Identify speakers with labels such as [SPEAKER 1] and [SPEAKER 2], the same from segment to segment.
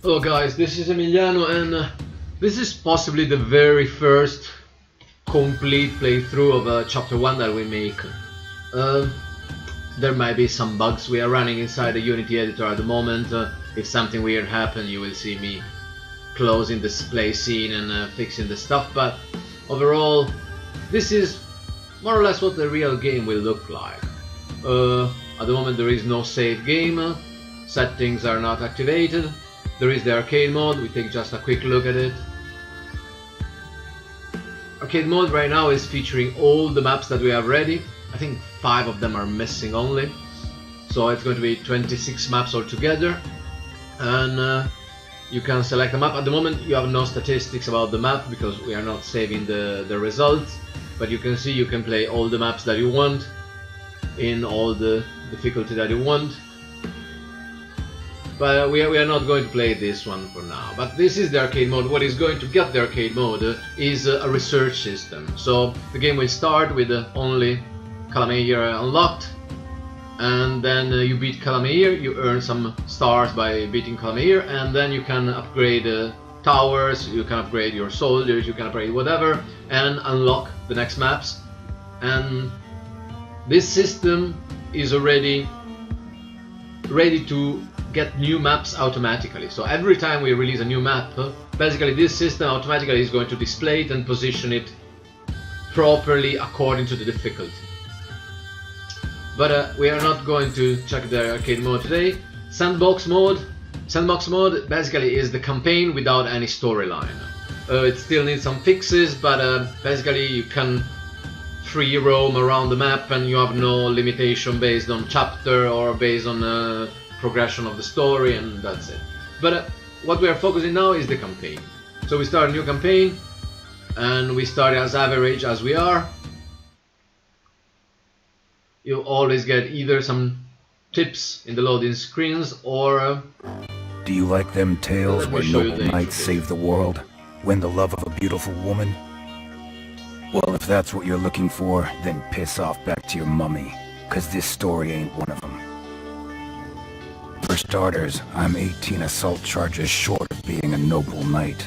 [SPEAKER 1] Hello guys, this is Emiliano and this is possibly the very first complete playthrough of chapter 1 that we make. There might be some bugs. We are running inside the Unity editor at the moment. If something weird happens, you will see me closing the display scene and fixing the stuff, but overall this is more or less what the real game will look like. At the moment there is no save game, settings are not activated. There is the arcade mode, we take just a quick look at it. Arcade mode right now is featuring all the maps that we have ready. I think 5 of them are missing only. So it's going to be 26 maps altogether. And you can select a map. At the moment you have no statistics about the map because we are not saving the results. But you can see you can play all the maps that you want in all the difficulty that you want. But we are not going to play this one for now. But this is the arcade mode. What is going to get the arcade mode is a research system. So the game will start with only Calamir unlocked, and then you beat Calamir, you earn some stars by beating Calamir, and then you can upgrade towers, you can upgrade your soldiers, you can upgrade whatever, and unlock the next maps. And this system is already ready to get new maps automatically. So every time we release a new map, basically this system automatically is going to display it and position it properly according to the difficulty. But we are not going to check the arcade mode today. Sandbox mode basically is the campaign without any storyline. It still needs some fixes, but basically you can free roam around the map and you have no limitation based on chapter or based on progression of the story, and that's it. But what we are focusing now is the campaign. So we start a new campaign and we start as average as we are. You always get either some tips in the loading screens or
[SPEAKER 2] do you like them tales where noble knights save the world, win the love of a beautiful woman? Well, if that's what you're looking for, then piss off back to your mummy, cause this story ain't one of them. For starters, I'm 18 assault charges short of being a noble knight.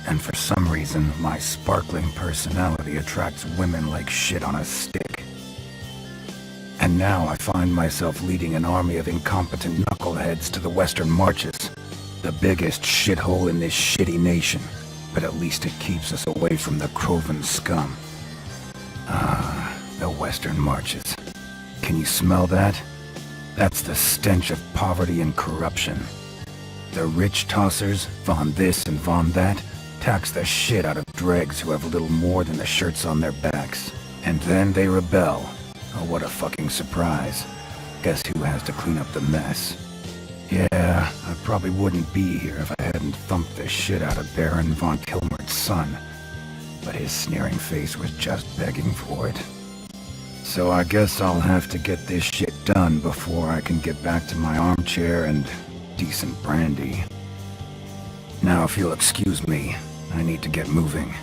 [SPEAKER 2] And for some reason, my sparkling personality attracts women like shit on a stick. And now I find myself leading an army of incompetent knuckleheads to the Western Marches. The biggest shithole in this shitty nation. But at least it keeps us away from the Crovan scum. Ah, the Western Marches. Can you smell that? That's the stench of poverty and corruption. The rich tossers, von this and von that, tax the shit out of dregs who have little more than the shirts on their backs. And then they rebel. Oh, what a fucking surprise. Guess who has to clean up the mess? Yeah, I probably wouldn't be here if I hadn't thumped the shit out of Baron von Kilmert's son. But his sneering face was just begging for it. So I guess I'll have to get this shit done before I can get back to my armchair and decent brandy. Now if you'll excuse me, I need to get moving.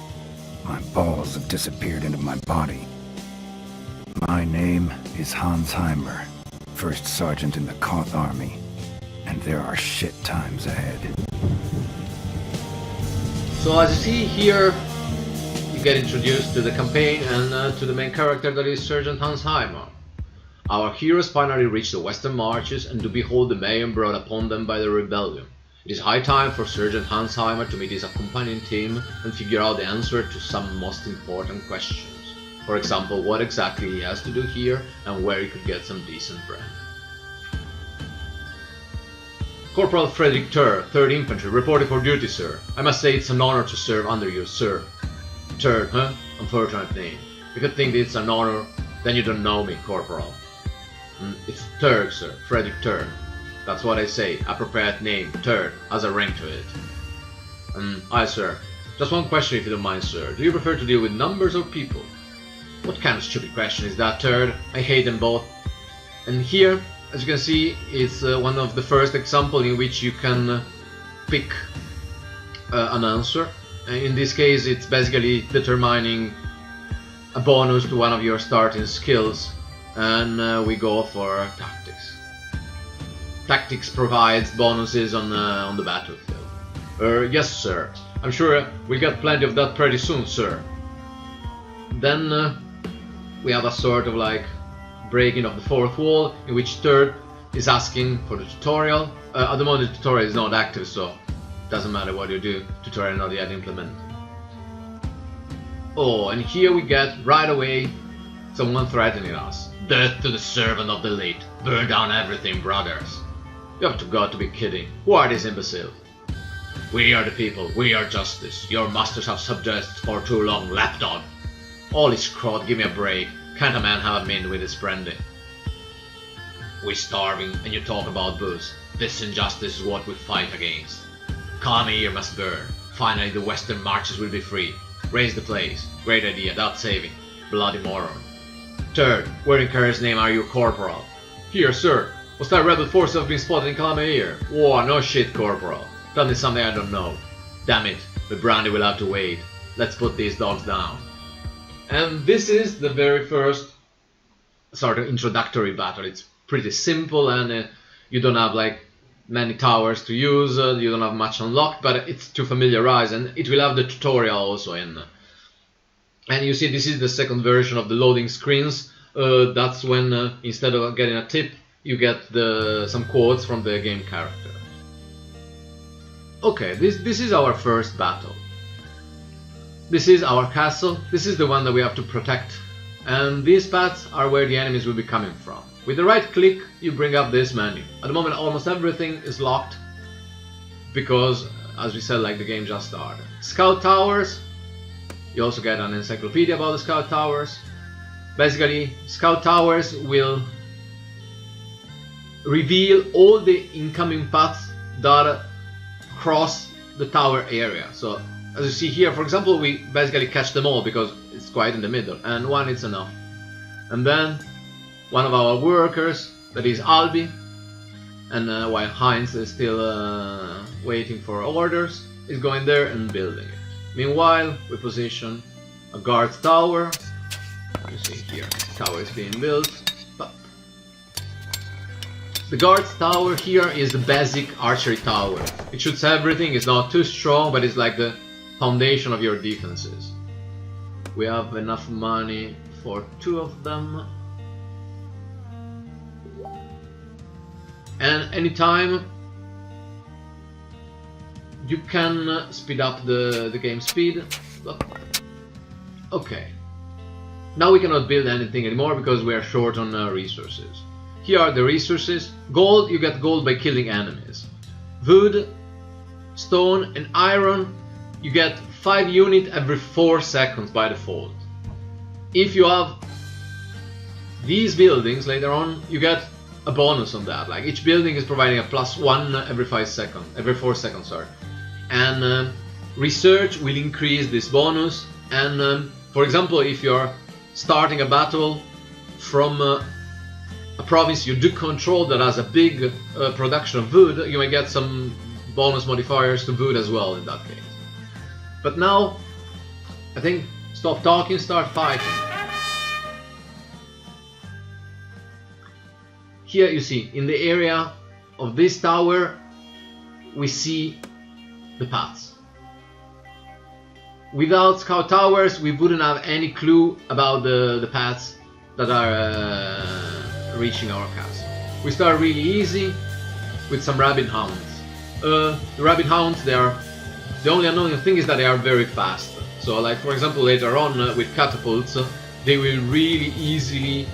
[SPEAKER 2] My balls have disappeared into my body. My name is Hans Heimer, First Sergeant in the Koth Army, and there are shit times ahead.
[SPEAKER 1] so as you see here, you get introduced to the campaign and to the main character, that is Sergeant Hans Heimer. Our heroes finally reach the Western Marches and do behold the mayhem brought upon them by the rebellion. It is high time for Sergeant Hans Heimer to meet his accompanying team and figure out the answer to some most important questions. For example, what exactly he has to do here and where he could get some decent bread. Corporal Frederick Tur, 3rd Infantry, reporting for duty, sir. I must say it's an honor to serve under you, sir. Tur, huh? Unfortunate name. If you think it's an honor, then you don't know me, Corporal. It's Tur, sir. Frederick Tur. That's what I say. Appropriate name. Tur has a ring to it. Aye, sir. Just one question if you don't mind, sir. Do you prefer to deal with numbers or people? What kind of stupid question is that, Tur? I hate them both. And here, as you can see, it's one of the first examples in which you can pick an answer. In this case, it's basically determining a bonus to one of your starting skills, and we go for tactics. tactics provides bonuses on the battlefield. Yes, sir. I'm sure we'll get plenty of that pretty soon, sir. Then we have a sort of like breaking of the fourth wall, in which third is asking for the tutorial. At the moment the tutorial is not active, so it doesn't matter what you do, tutorial not yet implemented. Oh, and here we get right away someone threatening us. Death to the servant of the late. Burn down everything, brothers. You have got to be kidding. Who are these imbeciles? We are the people, we are justice. Your masters have subjugated for too long, lapdog. Holy scrot, give me a break. Can't a man have a mint with his brandy? We're starving and you talk about booze. This injustice is what we fight against. Kalame here must burn. Finally the western marches will be free. Raise the place. Great idea, that's saving. Bloody moron. Third, where in Curry's name are you, Corporal? Here, sir. Was that rebel force have been spotted in Kalame here? Whoa, no shit, Corporal. Tell me something I don't know. Damn it, the brandy will have to wait. Let's put these dogs down. And this is the very first sort of introductory battle. It's pretty simple and you don't have like many towers to use, you don't have much unlocked, but it's to familiarize, and it will have the tutorial also in. And you see this is the second version of the loading screens. That's when instead of getting a tip you get some quotes from the game character. Okay, this is our first battle. This is our castle, this is the one that we have to protect, and these paths are where the enemies will be coming from. With the right click you bring up this menu. At the moment almost everything is locked because, as we said, like the game just started. Scout towers, you also get an encyclopedia about the scout towers. Basically, scout towers will reveal all the incoming paths that cross the tower area. So as you see here, for example, we basically catch them all because it's quite in the middle, and one is enough. And then one of our workers, that is Albi, and while Heinz is still waiting for orders, is going there and building it. Meanwhile, we position a guard tower. You see here, the tower is being built. The guard's tower here is the basic archery tower. It shoots everything, it's not too strong, but it's like the foundation of your defenses. We have enough money for 2 of them. And anytime you can speed up the game speed. Okay. Now we cannot build anything anymore because we are short on resources. Here are the resources. Gold, you get gold by killing enemies. Wood, stone and iron, you get 5 units every 4 seconds by default. If you have these buildings later on, you get a bonus on that. Like each building is providing a +1 every 4 seconds, sorry. And research will increase this bonus. And for example, if you're starting a battle from a province you do control that has a big production of wood, you may get some bonus modifiers to wood as well in that case. But now, I think, stop talking, start fighting. Here you see, in the area of this tower, we see the paths. Without scout towers, we wouldn't have any clue about the paths that are reaching our castle. We start really easy with some rabbit hounds. The rabbit hounds, they are, the only annoying thing is that they are very fast. So like for example later on with catapults, they will really easily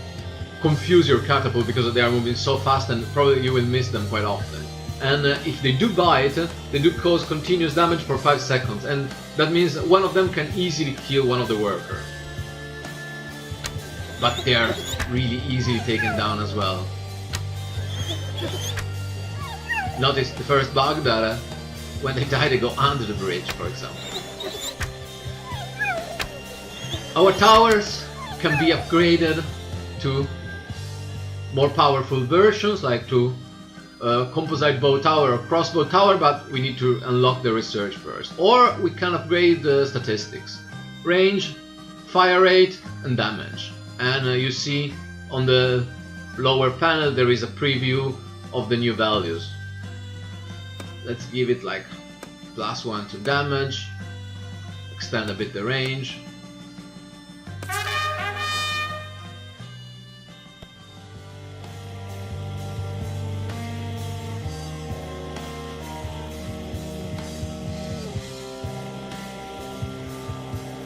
[SPEAKER 1] confuse your catapult because they are moving so fast and probably you will miss them quite often. And if they do bite, they do cause continuous damage for 5 seconds, and that means one of them can easily kill one of the workers. But they are really easily taken down as well. Notice the first bug that when they die they go under the bridge, for example. Our towers can be upgraded to more powerful versions, like to composite bow tower or crossbow tower, but we need to unlock the research first. Or we can upgrade the statistics, range, fire rate and damage. And you see on the lower panel there is a preview of the new values. Let's give it like +1 to damage, extend a bit the range.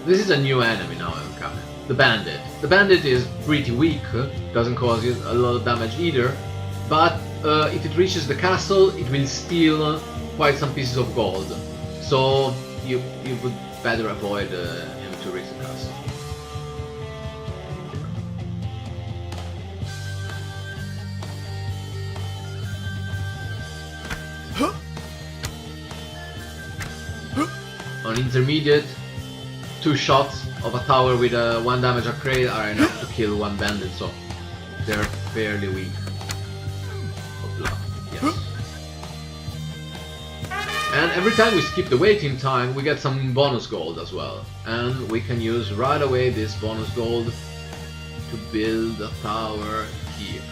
[SPEAKER 1] This is a new enemy now coming. The bandit. The bandit is pretty weak, doesn't cause you a lot of damage either, but if it reaches the castle, it will steal quite some pieces of gold. So you would better avoid him to reach the castle. On intermediate, 2 shots of a tower with a 1 damage upgrade are enough to kill 1 bandit, so they're fairly weak. Yes. And every time we skip the waiting time, we get some bonus gold as well. And we can use right away this bonus gold to build a tower here.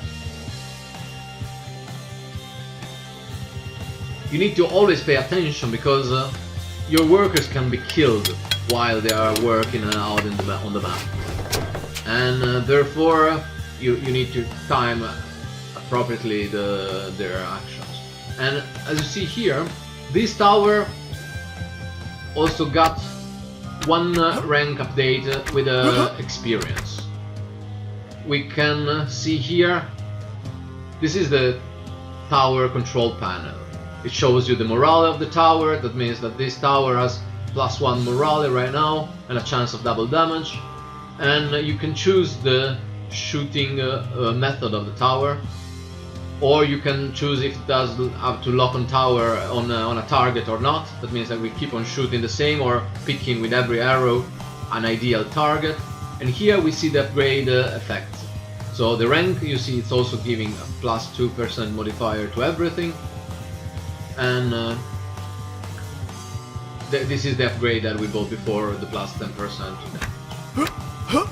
[SPEAKER 1] You need to always pay attention because your workers can be killed while they are working out on the map, and therefore you need to time appropriately their actions. And as you see here, this tower also got 1 rank update with experience. We can see here, this is the tower control panel. It shows you the morale of the tower. That means that this tower has +1 morale right now and a chance of double damage, and you can choose the shooting method of the tower, or you can choose if it does have to lock on tower on a target or not. That means that we keep on shooting the same or picking with every arrow an ideal target. And here we see the upgrade effect. So the rank, you see, it's also giving a +2% modifier to everything, and this is the upgrade that we bought before, the +10% to damage.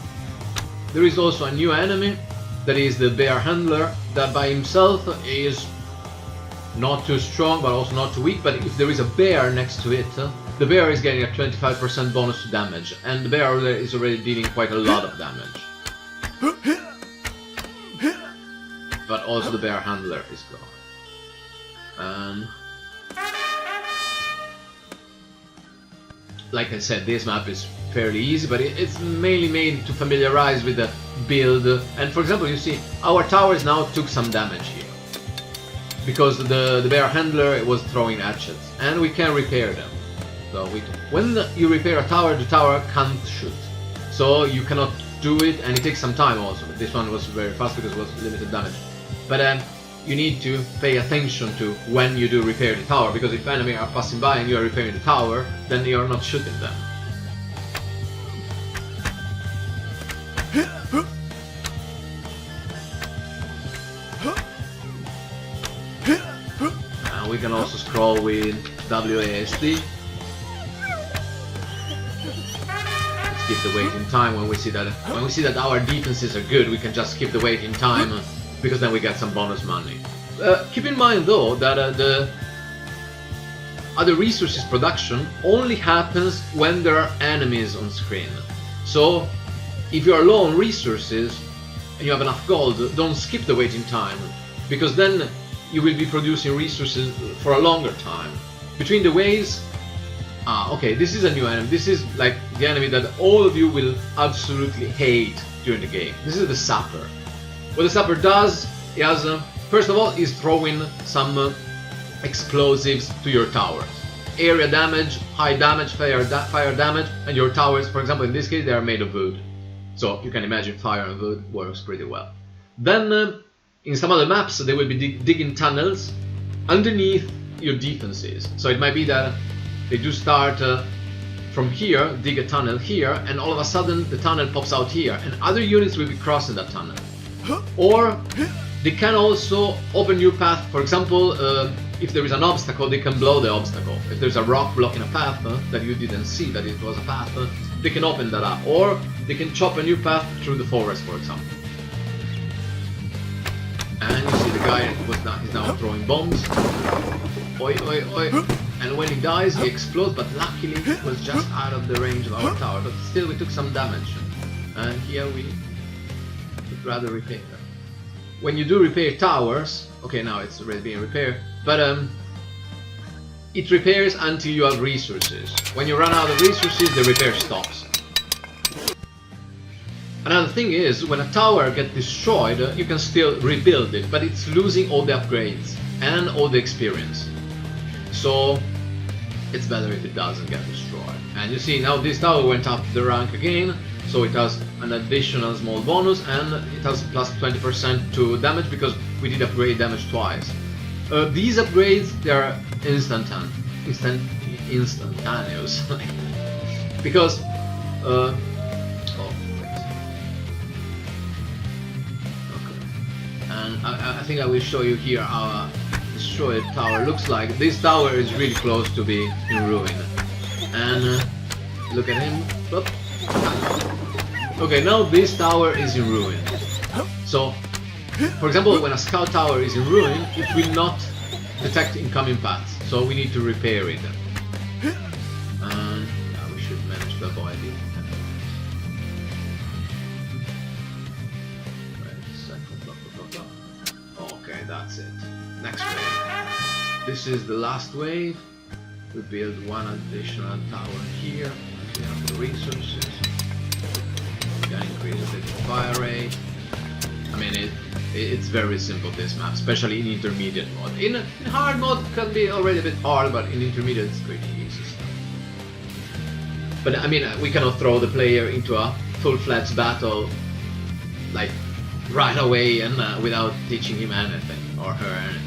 [SPEAKER 1] There is also a new enemy, that is the bear handler, that by himself is not too strong but also not too weak, but if there is a bear next to it, the bear is getting a 25% bonus to damage, and the bear is already dealing quite a lot of damage. But also the bear handler is gone. Like I said, this map is fairly easy, but it's mainly made to familiarize with the build. And for example, you see our towers now took some damage here because the bear handler was throwing hatchets, and we can repair them. So when you repair a tower, the tower can't shoot, so you cannot do it, and it takes some time also. This one was very fast because it was limited damage, but you need to pay attention to when you do repair the tower, because if enemies are passing by and you are repairing the tower, then you are not shooting them. And we can also scroll with WASD. Skip the waiting time when we see that our defenses are good. We can just skip the waiting time, because then we get some bonus money. Keep in mind though that the other resources production only happens when there are enemies on screen. So if you are low on resources and you have enough gold, don't skip the waiting time, because then you will be producing resources for a longer time. Between the ways, okay, this is a new enemy. This is like the enemy that all of you will absolutely hate during the game. This is the sapper. What the sapper does, he has, first of all, he's throwing some explosives to your towers. Area damage, high damage, fire damage, and your towers, for example, in this case, they are made of wood. So you can imagine fire and wood works pretty well. Then, in some other maps, they will be digging tunnels underneath your defenses. So it might be that they do start from here, dig a tunnel here, and all of a sudden the tunnel pops out here, and other units will be crossing that tunnel. Or they can also open new path. For example, if there is an obstacle, they can blow the obstacle. If there's a rock blocking a path that you didn't see that it was a path, they can open that up. Or they can chop a new path through the forest, for example. And you see the guy is now throwing bombs. Oi, oi, oi. And when he dies, he explodes, but luckily he was just out of the range of our tower. But still, we took some damage. And here we would rather repair. When you do repair towers, okay, now it's already being repaired, but it repairs until you have resources. When you run out of resources, the repair stops. Another thing is, when a tower gets destroyed, you can still rebuild it, but it's losing all the upgrades and all the experience. So it's better if it doesn't get destroyed. And you see now this tower went up the rank again, so it has an additional small bonus and it has plus 20% to damage because we did upgrade damage twice. These upgrades, they are instantaneous because oh wait. Okay. And I think I will show you here how a destroyed tower looks like. This tower is really close to be in ruin. And look at him. Whoop. Okay, now this tower is in ruin. So, for example, when a scout tower is in ruin, it will not detect incoming paths. So we need to repair it. And yeah, we should manage to avoid it. Okay, that's it. Next wave. This is the last wave. We build one additional tower here. We have the resources. We can increase a bit the fire rate. I mean, it's very simple, this map, especially in intermediate mode. In hard mode it can be already a bit hard, but in intermediate it's pretty easy stuff. But I mean, we cannot throw the player into a full-fledged battle like right away and without teaching him anything or her anything.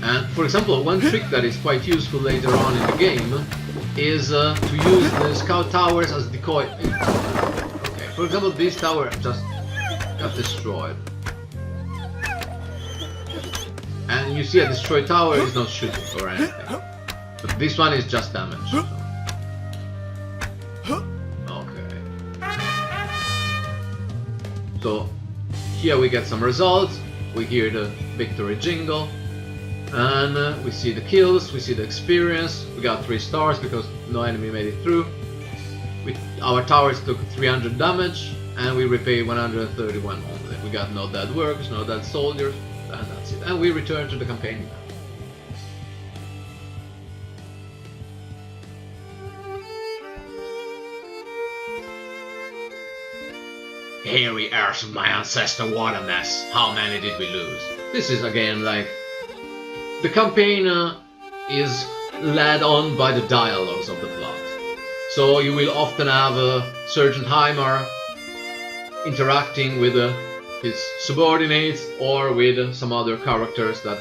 [SPEAKER 1] And for example, one trick that is quite useful later on in the game is to use the scout towers as decoy. Okay, for example, this tower just got destroyed. And you see a destroyed tower is not shooting or anything. But this one is just damage. So. Okay. So here we get some results. We hear the victory jingle. And we see the kills, we see the experience. We got 3 stars because no enemy made it through. Our towers took 300 damage and we repaid 131 only. We got no dead workers, no dead soldiers, and that's it. And we return to the campaign map. Here we are, my ancestor, what a mess. How many did we lose? This is again like the campaign is led on by the dialogues of the plot. So you will often have Sergeant Heimer interacting with his subordinates or with some other characters that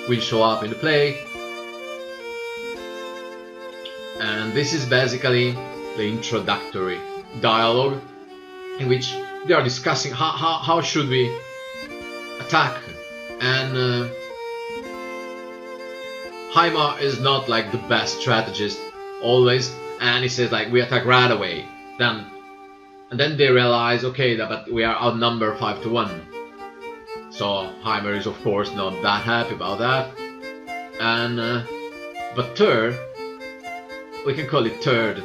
[SPEAKER 1] will show up in the play. And this is basically the introductory dialogue in which they are discussing how should we attack. And Heimer is not like the best strategist always, and he says like we attack right away. And then they realize, okay, but we are outnumbered 5-1. So Heimer is of course not that happy about that. And but Third, we can call it Third,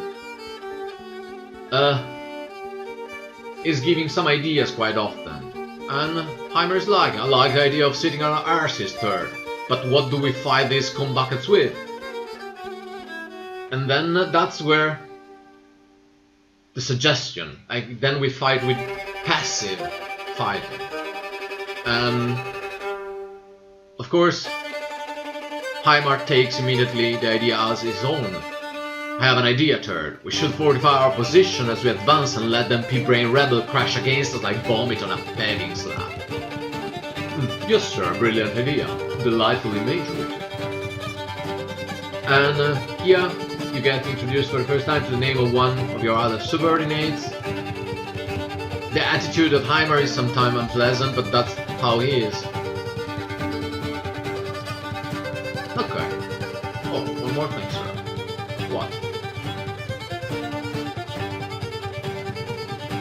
[SPEAKER 1] is giving some ideas quite often. And Heimer is like, I like the idea of sitting on our arses, Third. But what do we fight these scum buckets with? And then that's where the suggestion, like then we fight with passive fighting. Of course, Heimer takes immediately the idea as his own. I have an idea, Third. We should fortify our position as we advance and let them pea-brain rebel crash against us like vomit on a paving slab. Yes, sir, brilliant idea. Delightfully made to it. And here you get introduced for the first time to the name of one of your other subordinates. The attitude of Heimer is sometimes unpleasant, but that's how he is. Okay. Oh, one more thing, sir. What?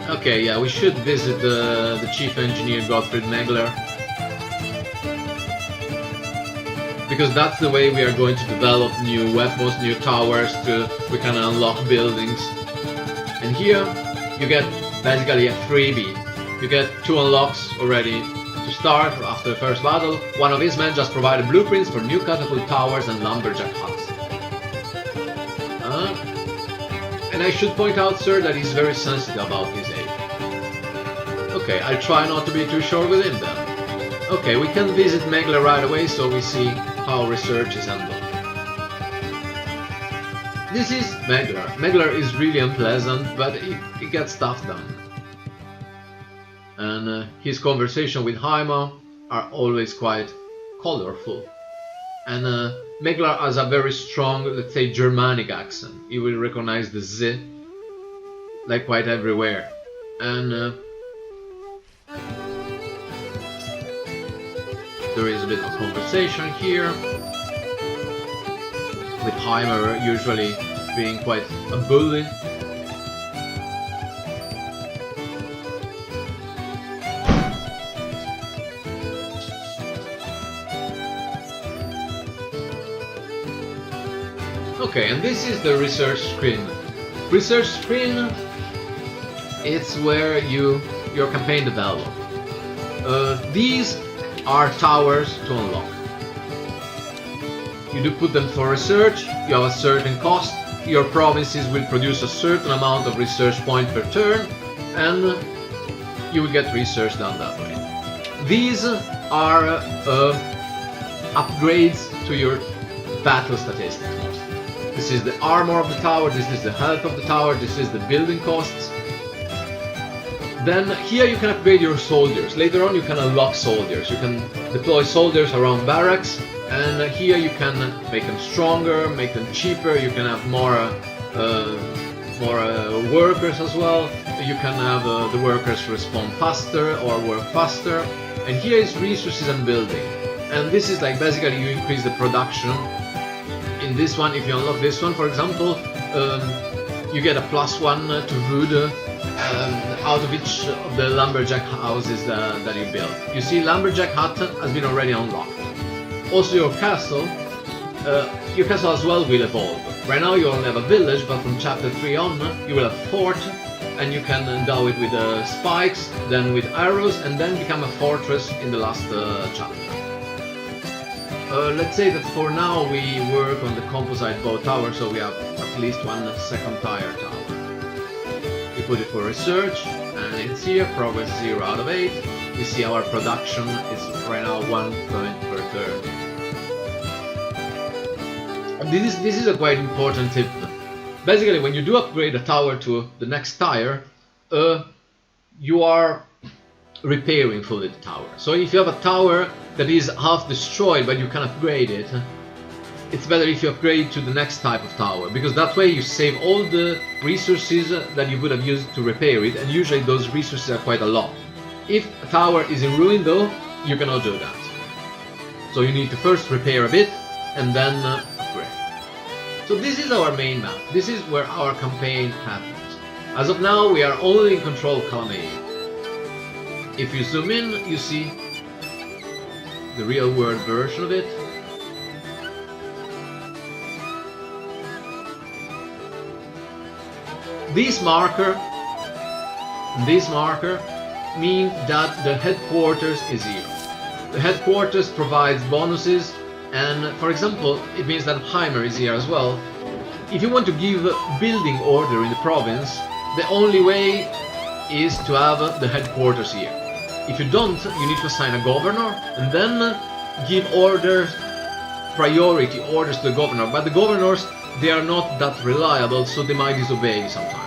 [SPEAKER 1] Okay, yeah, we should visit the chief engineer Gottfried Megler, because that's the way we are going to develop new weapons, new towers, we can unlock buildings. And here you get basically a freebie. You get 2 unlocks already to start after the first battle. One of his men just provided blueprints for new catapult towers and lumberjack huts. And I should point out, sir, that he's very sensitive about his age. Okay, I'll try not to be too short with him then. Okay, we can visit Megler right away so we see how research is handled. This is Megler. Megler is really unpleasant, but he gets stuff done. And his conversation with Hammer are always quite colorful. And Megler has a very strong, let's say, Germanic accent. You will recognize the Z, like quite everywhere. And there is a bit of conversation here, with Hammer usually being quite a bully. Okay, and this is the research screen. Research screen, it's where your campaign develops. These are towers to unlock. You do put them for research, you have a certain cost, your provinces will produce a certain amount of research point per turn, and you will get research done that way. These are upgrades to your battle statistics. This is the armor of the tower, this is the health of the tower, this is the building costs. Then here you can upgrade your soldiers. Later on you can unlock soldiers. You can deploy soldiers around barracks, and here you can make them stronger, make them cheaper. You can have more workers as well. You can have the workers respond faster or work faster. And here is resources and building. And this is like basically you increase the production. In this one, if you unlock this one, for example, you get a +1 to wood out of each of the lumberjack houses that you build. You see, lumberjack hut has been already unlocked. Also, your castle as well will evolve. Right now you only have a village, but from chapter 3 on, you will have a fort, and you can endow it with spikes, then with arrows, and then become a fortress in the last chapter. Let's say that for now we work on the composite bow tower, so we have at least one second tier tower. We put it for research, and it's here, progress 0 out of 8. We see our production is right now 1 point per turn. And this is a quite important tip. Basically, when you do upgrade a tower to the next tier, you are repairing fully the tower. So if you have a tower that is half destroyed but you can upgrade it, it's better if you upgrade to the next type of tower, because that way you save all the resources that you would have used to repair it, and usually those resources are quite a lot. If a tower is in ruin though, you cannot do that. So you need to first repair a bit and then upgrade. So this is our main map. This is where our campaign happens. As of now we are only in control of Calamity. If you zoom in, you see the real world version of it. This marker mean that the headquarters is here. The headquarters provides bonuses, and for example, it means that Hammer is here as well. If you want to give building order in the province, the only way is to have the headquarters here. If you don't, you need to assign a governor and then give orders, priority orders to the governor. But the governors, they are not that reliable, so they might disobey sometimes.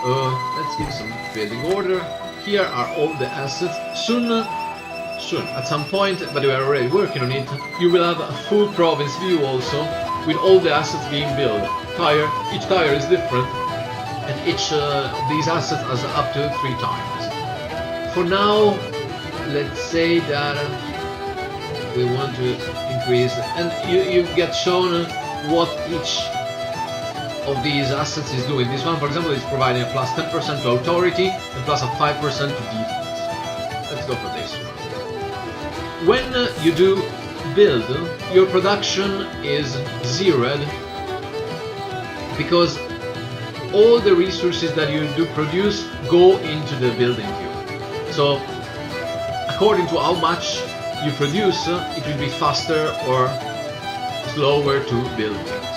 [SPEAKER 1] Let's give some building order. Here are all the assets. Soon, at some point, but we are already working on it, you will have a full province view also, with all the assets being built. Each tire is different, and each of these assets has up to 3 tires. For now, let's say that we want to increase, and you get shown what each of these assets is doing. This one, for example, is providing a plus 10% to authority and plus a 5% to defense. Let's go for this one. When you do build, your production is zeroed because all the resources that you do produce go into the building queue. So according to how much you produce, it will be faster or slower to build things.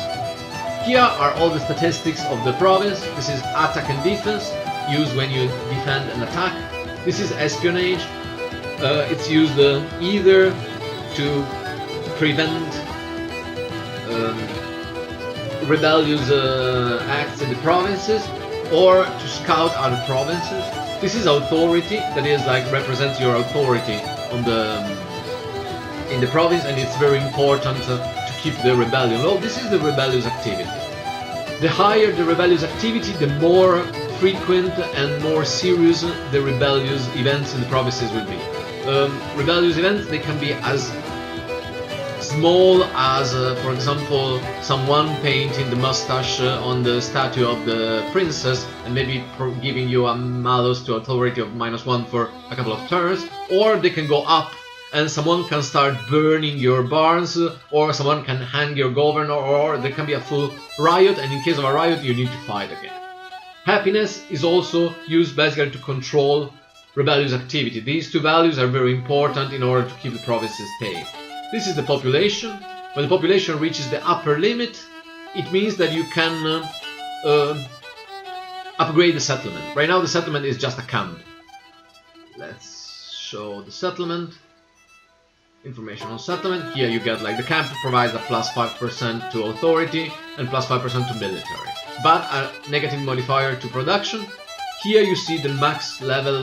[SPEAKER 1] Here are all the statistics of the province. This is attack and defense, used when you defend an attack. This is espionage. It's used either to prevent rebellious acts in the provinces or to scout other provinces. This is authority, that is like represents your authority on in the province, and it's very important to keep the rebellion low. This is the rebellious activity. The higher the rebellious activity, the more frequent and more serious the rebellious events in the provinces will be. Rebellious events, they can be as small as, for example, someone painting the mustache on the statue of the princess and maybe giving you a malus to authority of -1 for a couple of turns, or they can go up and someone can start burning your barns, or someone can hang your governor, or there can be a full riot, and in case of a riot you need to fight again. Happiness is also used basically to control rebellious activity. These two values are very important in order to keep the provinces safe. This is the population. When the population reaches the upper limit, it means that you can upgrade the settlement. Right now the settlement is just a camp. Let's show the settlement. Information on settlement. Here you get like the camp provides a plus 5% to authority and plus 5% to military, but a negative modifier to production. Here you see the max level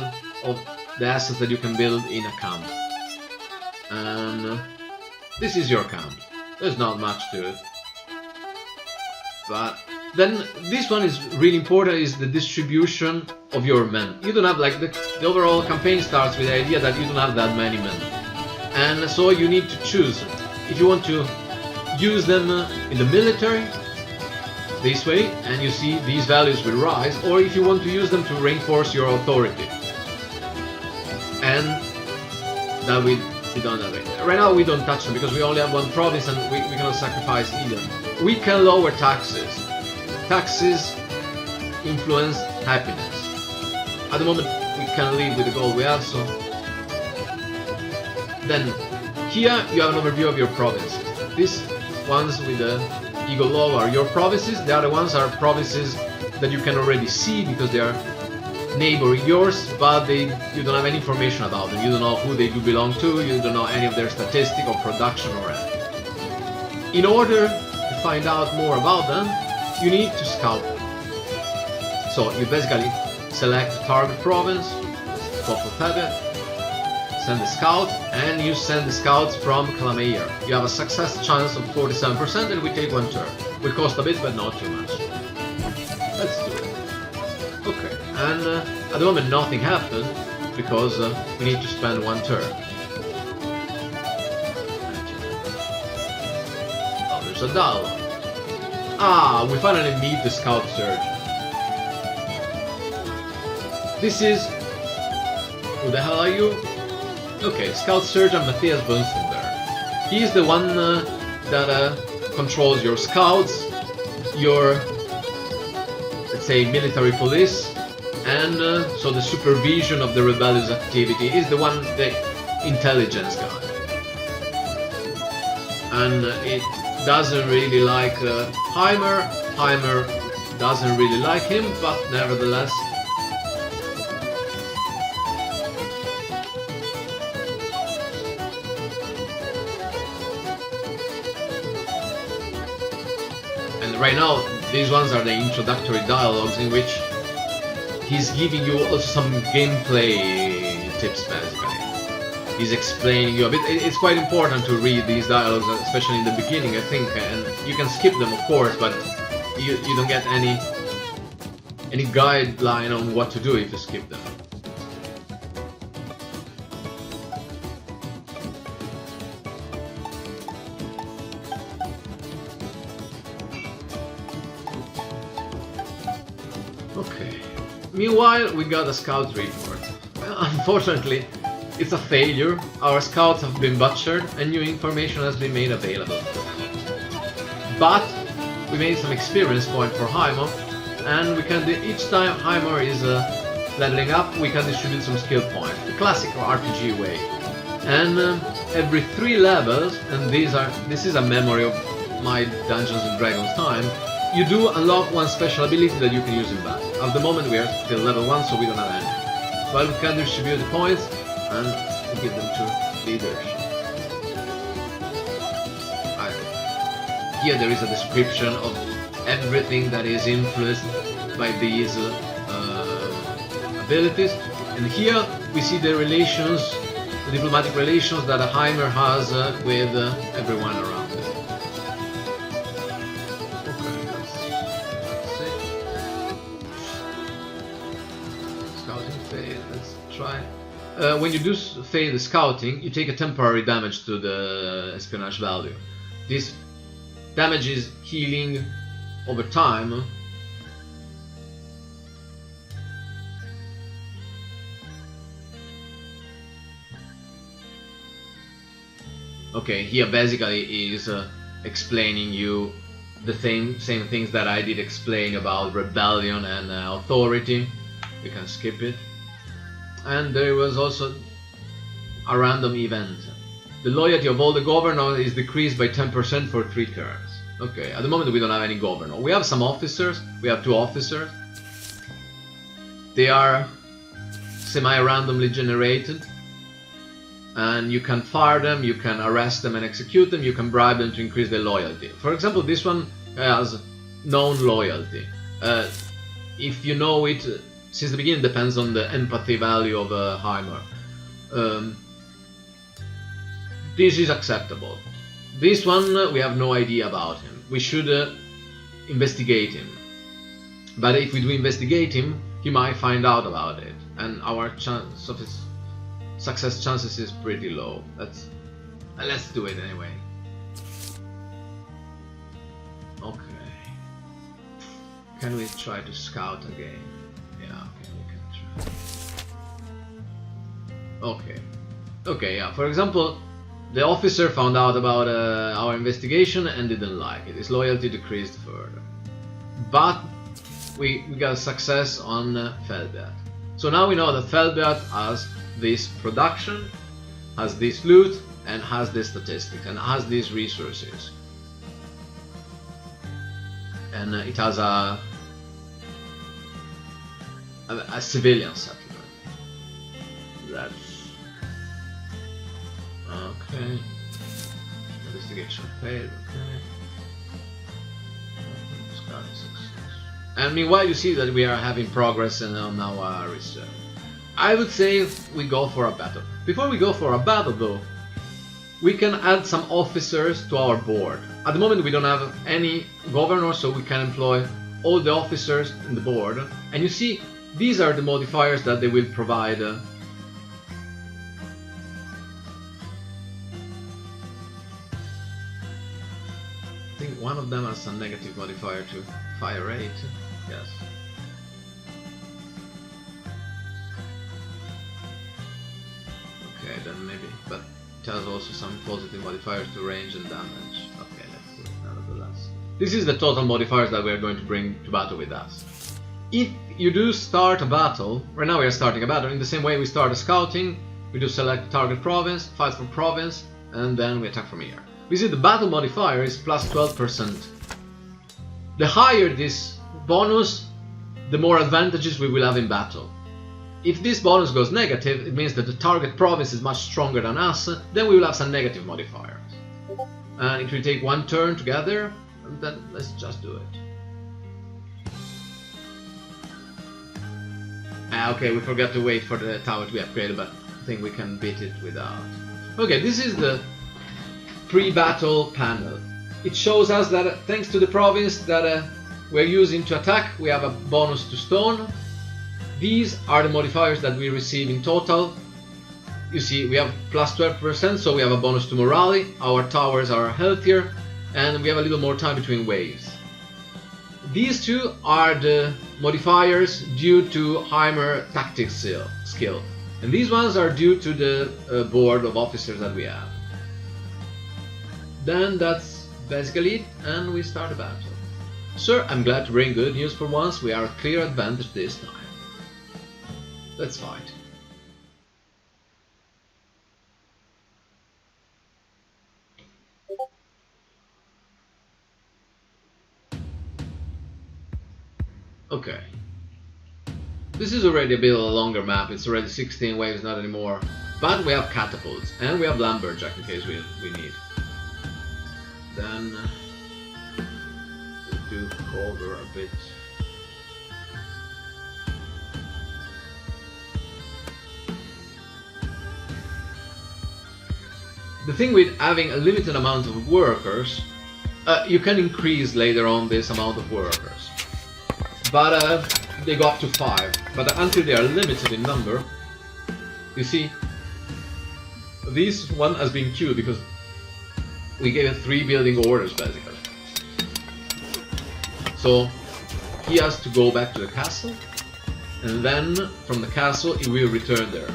[SPEAKER 1] of the assets that you can build in a camp. And this is your camp. There's not much to it. But then this one is really important, is the distribution of your men. You don't have like the overall campaign starts with the idea that you don't have that many men. And so you need to choose if you want to use them in the military this way, and you see these values will rise, or if you want to use them to reinforce your authority, and that we don't have it. Right now we don't touch them because we only have one province and we cannot sacrifice either. We can lower taxes. Taxes influence happiness. At the moment we can live with the gold we have, so then here you have an overview of your provinces. These ones with the eagle low are your provinces. The other ones are provinces that you can already see because they are neighboring yours, but you don't have any information about them. You don't know who they do belong to, you don't know any of their statistic or production or anything. In order to find out more about them, you need to scout them. So you basically select target province, top of habit, send the scout, and you send the scouts from Calameir. You have a success chance of 47% and we take 1 turn. Will cost a bit, but not too much. Let's do it. Okay, and at the moment nothing happened because we need to spend 1 turn. Oh, there's a dialogue. Ah, we finally meet the scout surge. This is... Who the hell are you? Okay, Scout Sergeant Matthias Bunsenberg. He is the one that controls your scouts, your, let's say, military police, and so the supervision of the rebellious activity. Is the one, the intelligence guy. And it doesn't really like Hammer. Hammer doesn't really like him, but nevertheless, right now, these ones are the introductory dialogues in which he's giving you also some gameplay tips, basically. He's explaining you a bit. It's quite important to read these dialogues, especially in the beginning, I think, and you can skip them, of course, but you don't get any guideline on what to do if you skip them. Okay. Meanwhile, we got a scout report. Well, unfortunately, it's a failure. Our scouts have been butchered and new information has been made available. But we made some experience point for Heimer, and we can each time Heimer is leveling up, we can distribute some skill points, the classic RPG way. And every 3 levels, and this is a memory of my Dungeons and Dragons time, you do unlock one special ability that you can use in battle. At the moment we are still level 1, so we don't have any. Well, we can distribute the points and give them to leaders. Here there is a description of everything that is influenced by these abilities, and here we see the relations, the diplomatic relations that a Heimer has with everyone around it. Okay, that's it. Scouting fail, let's try. When you do fail the scouting, you take a temporary damage to the espionage value. This damage is healing over time. Okay, here basically is explaining you the same things that I did explain about rebellion and authority. You can skip it. And there was also a random event. The loyalty of all the governors is decreased by 10% for 3 turns. Okay, at the moment we don't have any governor. We have some officers. We have 2 officers. They are semi-randomly generated. And you can fire them, you can arrest them and execute them, you can bribe them to increase their loyalty. For example, this one has known loyalty. If you know it, since the beginning depends on the empathy value of Heimer. This is acceptable. This one, we have no idea about him. We should investigate him. But if we do investigate him, he might find out about it. And our chance of his success chances is pretty low. Let's do it anyway. Okay. Can we try to scout again? Yeah, okay, we can try. Okay. Okay, yeah. For example, the officer found out about our investigation and didn't like it. His loyalty decreased further. But we got a success on Feldbert. So now we know that Feldbert has this production, has this loot, and has this statistics, and has these resources. And it has a civilian settlement. That's okay. Investigation failed. Okay. And meanwhile, you see that we are having progress on our research. I would say we go for a battle. Before we go for a battle though, we can add some officers to our board. At the moment we don't have any governor, so we can employ all the officers in the board. And you see, these are the modifiers that they will provide. I think one of them has a negative modifier to fire rate. Yes. Okay, then maybe, but it has also some positive modifiers to range and damage. Okay, let's do it nevertheless. This is the total modifiers that we are going to bring to battle with us. If you do start a battle, right now we are starting a battle, in the same way we start a scouting, we do select target province, fight for province, and then we attack from here. We see the battle modifier is plus 12%. The higher this bonus, the more advantages we will have in battle. If this bonus goes negative, it means that the target province is much stronger than us, then we will have some negative modifiers. And it will take 1 turn together, and then let's just do it. Okay, we forgot to wait for the tower to be upgraded, but I think we can beat it without. Okay, this is the pre-battle panel. It shows us that thanks to the province that we're using to attack, we have a bonus to stone. These are the modifiers that we receive in total. You see, we have plus 12%, so we have a bonus to morale, our towers are healthier, and we have a little more time between waves. These two are the modifiers due to Hammer tactics skill. And these ones are due to the board of officers that we have. Then that's basically it, and we start the battle. Sir, I'm glad to bring good news for once. We are at clear advantage this time. Let's fight. Okay. This is already a bit of a longer map. It's already 16 waves, not anymore. But we have catapults, and we have lumberjack in case we need. Then we'll do cover a bit. The thing with having a limited amount of workers, you can increase later on this amount of workers. But they go up to 5. But until they are limited in number, you see, this one has been queued because we gave it 3 building orders basically. So he has to go back to the castle, and then from the castle he will return there.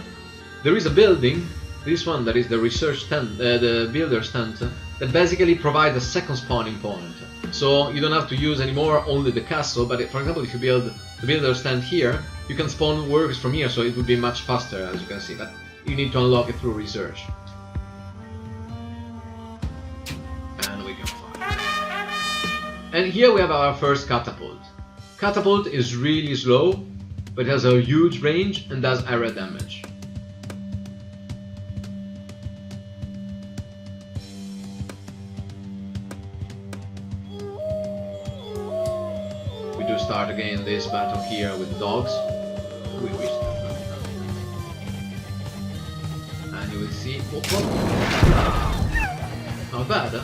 [SPEAKER 1] There is a building, this one that is the research tent, the builder's tent, that basically provides a second spawning point. So you don't have to use anymore only the castle, but for example if you build the builder's tent here, you can spawn workers from here, so it would be much faster as you can see, but you need to unlock it through research. And we can fight. And here we have our first catapult. Catapult is really slow, but it has a huge range and does area damage. Start again this battle here with dogs. We reach them. And you will see. Whoop, whoop. Not bad, huh?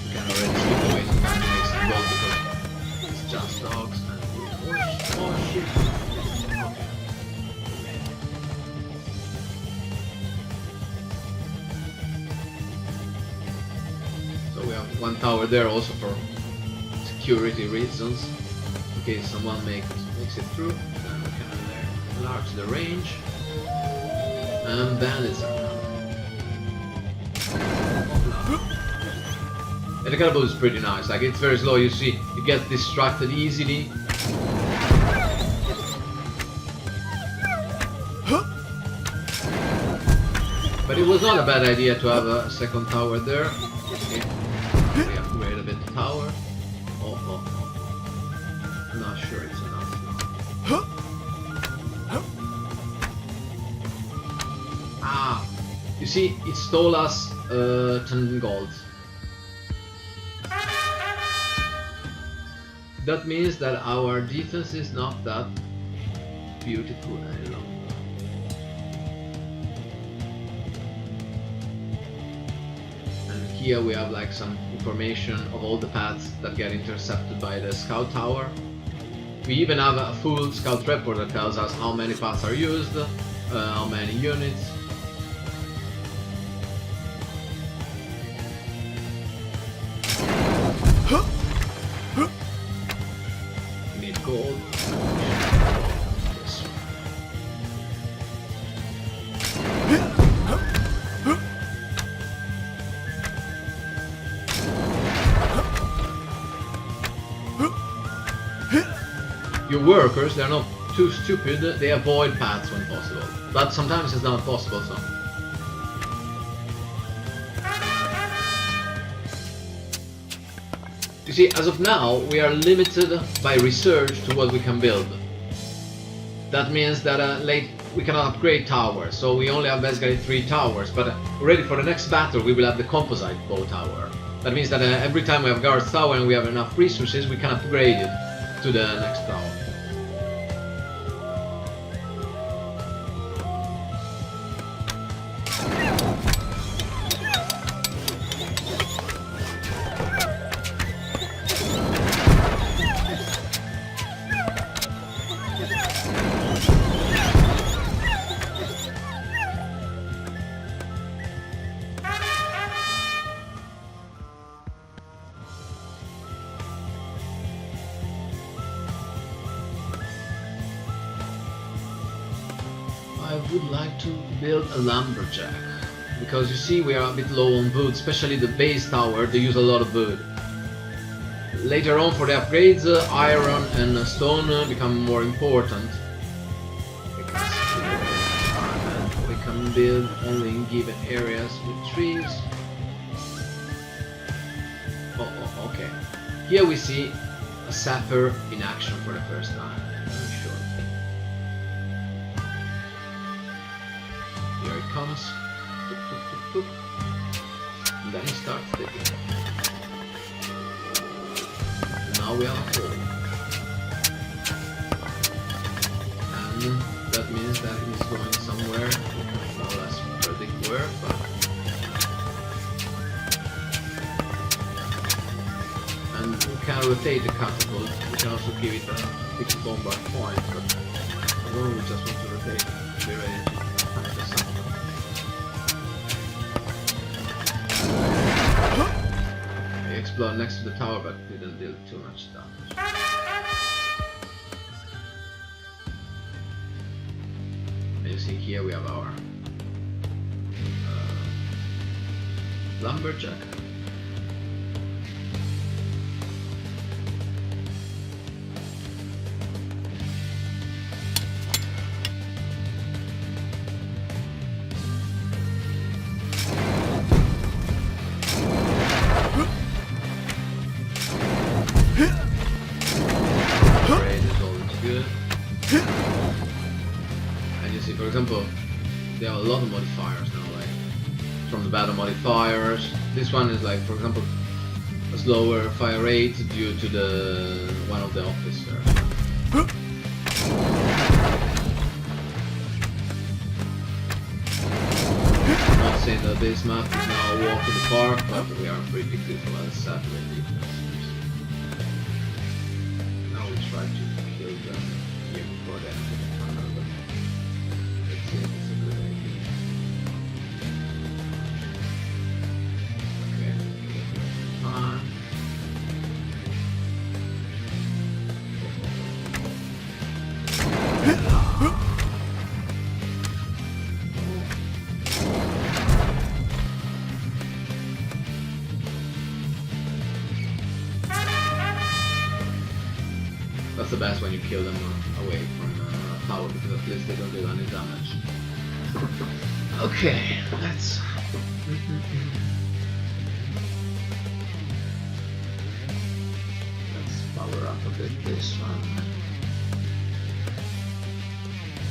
[SPEAKER 1] You can already slip away some enemies and dogs because it's just dogs and oh shit. Okay. So we have one tower there also for security reasons, in case someone makes it through. Then we can enlarge the range, and bandits are coming. And the catapult is pretty nice, like it's very slow, you see, you get distracted easily. But it was not a bad idea to have a second tower there. Okay. We upgrade a bit the tower. I'm not sure it's enough now. Ah, you see, it stole us 10 gold. That means that our defense is not that beautiful any longer. And here we have like some information of all the paths that get intercepted by the scout tower. We even have a full scout report that tells us how many paths are used, how many units. We need gold. This one. Your workers, they're not too stupid, they avoid paths when possible. But sometimes it's not possible, so. You see, as of now, we are limited by research to what we can build. That means that we cannot upgrade towers, so we only have basically 3 towers, but already for the next battle we will have the composite bow tower. That means that every time we have guards tower and we have enough resources, we can upgrade it to the next tower. I would like to build a lumberjack, because you see we are a bit low on wood, especially the base tower, they use a lot of wood. Later on for the upgrades, iron and stone become more important. We can build only in given areas with trees. Oh, okay. Here we see a sapper in action for the first time. I'm sure. Here it comes. And then he starts digging. Now we are full. And that means that he's going somewhere. We can more or less predict where, but and we can rotate the catapult. We can also give it a fixed bombard point, but although we just want to rotate it, be ready to attack the sun. He exploded next to the tower, but didn't deal too much damage. And you see here we have our lumberjack. For example, there are a lot of modifiers now, like from the battle modifiers. This one is like, for example, a slower fire rate due to the one of the officers. I'm not saying that this map is now a walk in the park, but we are pretty good for saturated. Now we try to kill them here before they enter the tunnel. It's a good idea. Okay, fine. That's the best when you kill them away from tower, because at least they don't do any damage. Okay, let's power up a bit this one.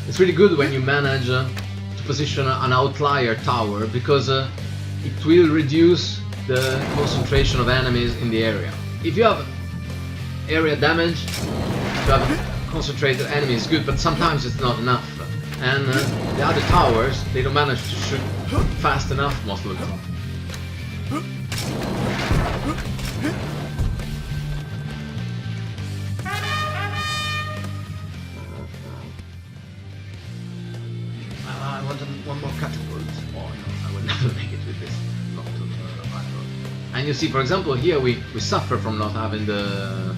[SPEAKER 1] It's really good when you manage to position an outlier tower, because it will reduce the concentration of enemies in the area. If you have area damage, to have concentrated enemies is good, but sometimes it's not enough. And the other towers, they don't manage to shoot fast enough most of the time. I want one more catapult. Oh no, I will never make it with this lot of iron. And you see, for example, here we suffer from not having the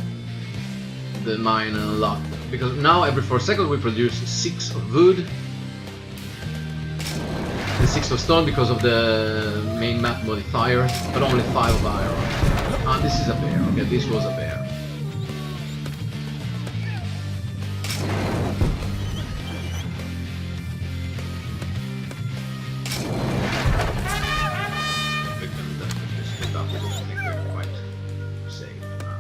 [SPEAKER 1] mine unlocked, because now every 4 seconds we produce 6 of wood and 6 of stone because of the main map modifier, but only 5 of iron. Ah, this is a bear. Okay, this was a bear. We can definitely split up, because I think we're quite safe now.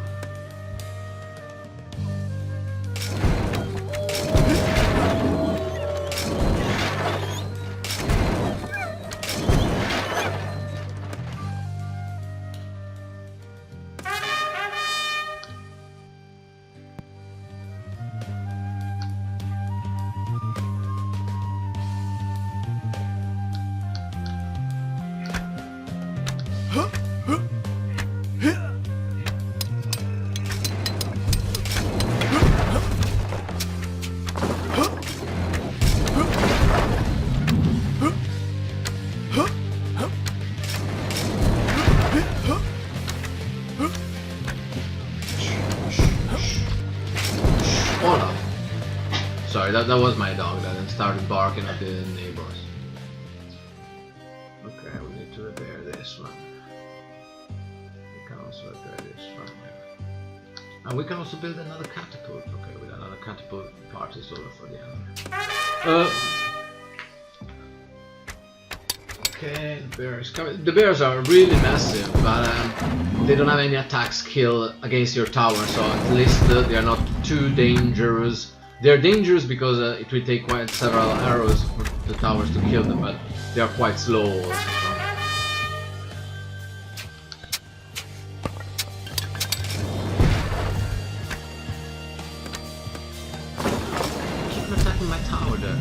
[SPEAKER 1] Sorry, that was my dog that started barking at the neighbors. Okay, we need to repair this one. We can also repair this one. And we can also build another catapult. Okay, with another catapult part is over for the enemy. Okay, the bear is coming. The bears are really massive, but they don't have any attack skill against your tower, so at least they are not too dangerous. They are dangerous because it will take quite several arrows for the towers to kill them, but they are quite slow also. Keep attacking my tower there.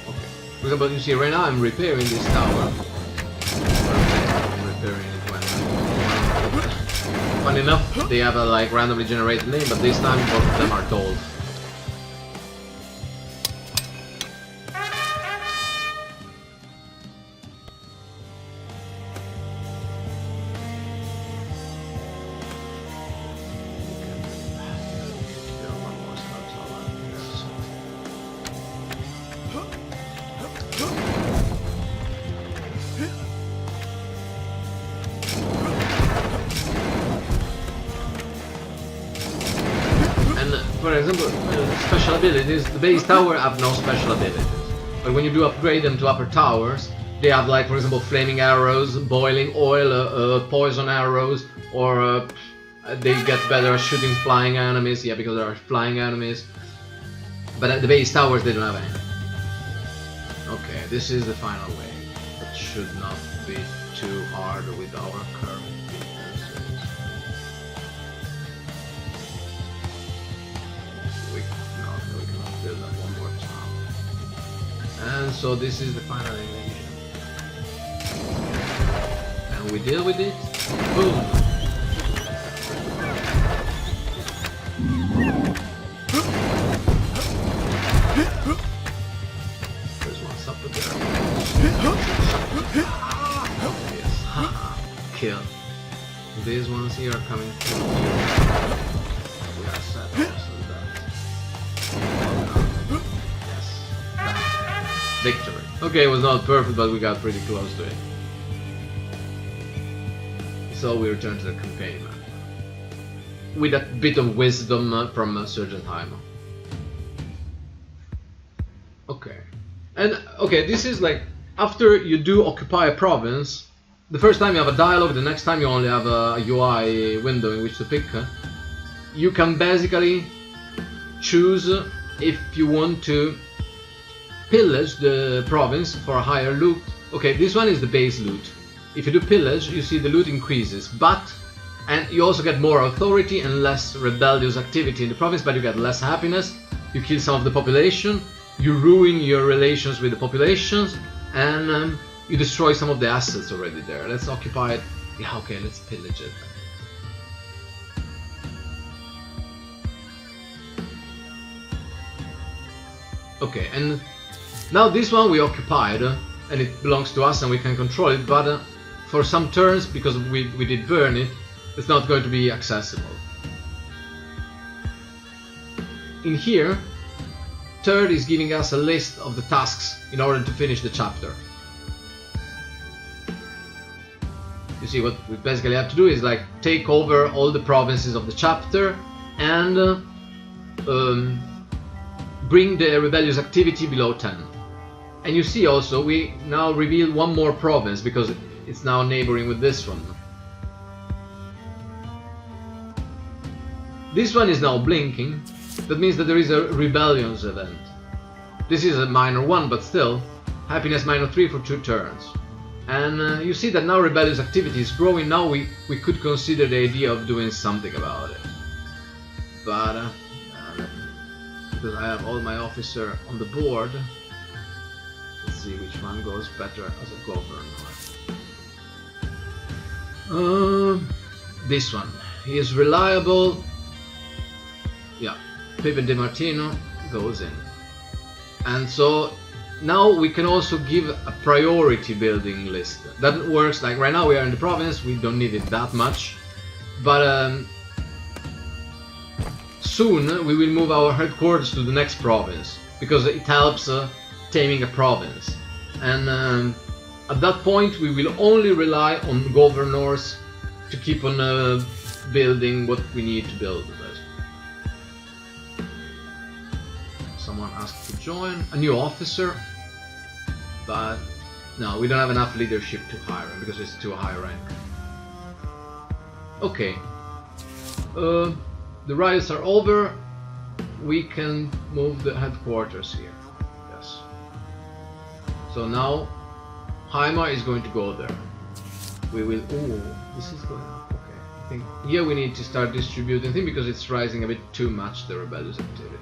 [SPEAKER 1] Okay. For example, you see right now I'm repairing this tower. I'm repairing it when fun enough, they have a like randomly generated name, but this time both of them are told. For example, special abilities, the base tower have no special abilities. But when you do upgrade them to upper towers, they have like, for example, flaming arrows, boiling oil, poison arrows, or they get better at shooting flying enemies, yeah, because there are flying enemies. But at the base towers they don't have any. Okay, this is the final way. It should not be too hard with our current defenses. We cannot build that one more time. And so this is the final invasion. And we deal with it. Boom! There's one sapper there. Yes, haha, kill. These ones here are coming through here. We are set also that. Yes, that. Victory. Okay, it was not perfect, but we got pretty close to it. So we return to the campaign map. With a bit of wisdom from Sergeant Hymo. Okay. And okay, this is like after you do occupy a province, the first time you have a dialogue, the next time you only have a UI window in which to pick. You can basically choose if you want to pillage the province for a higher loot. Okay, this one is the base loot. If you do pillage, you see the loot increases, and you also get more authority and less rebellious activity in the province, but you get less happiness. You kill some of the population. You ruin your relations with the populations, and you destroy some of the assets already there. Let's occupy it. Yeah, okay, let's pillage it. Okay, and now this one we occupied, and it belongs to us and we can control it, but for some turns, because we did burn it, it's not going to be accessible. In here, Third is giving us a list of the tasks in order to finish the chapter. You see, what we basically have to do is like take over all the provinces of the chapter and bring the rebellious activity below 10. And you see also we now reveal one more province because it's now neighboring with this one. This one is now blinking. That means that there is a rebellions event. This is a minor one, but still, happiness -3 for 2 turns. And you see that now rebellious activity is growing. Now we could consider the idea of doing something about it. But because I have all my officer on the board, let's see which one goes better as a governor. This one. He is reliable. Yeah. Pepe Di Martino goes in. And so now we can also give a priority building list. That works like right now we are in the province, we don't need it that much. But soon we will move our headquarters to the next province, because it helps taming a province. And at that point we will only rely on governors to keep on building what we need to build. Someone asked to join, a new officer, but no, we don't have enough leadership to hire him because it's too high rank. Okay, the riots are over. We can move the headquarters here. Yes. So now Hammer is going to go there. We will. Oh, this is going up. Okay, I think here we need to start distributing things because it's rising a bit too much, the rebellious activity.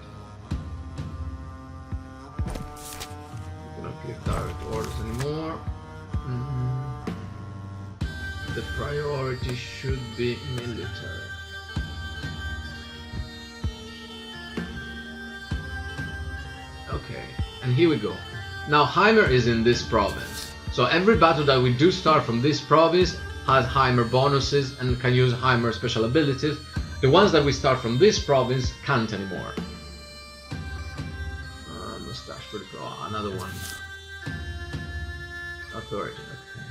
[SPEAKER 1] We cannot give direct orders anymore. The priority should be military. Okay, and here we go. Now Hammer is in this province, so every battle that we do start from this province has Hammer bonuses and can use Hammer special abilities. The ones that we start from this province can't anymore. Mustache for the pro. Another one. Authority. Okay.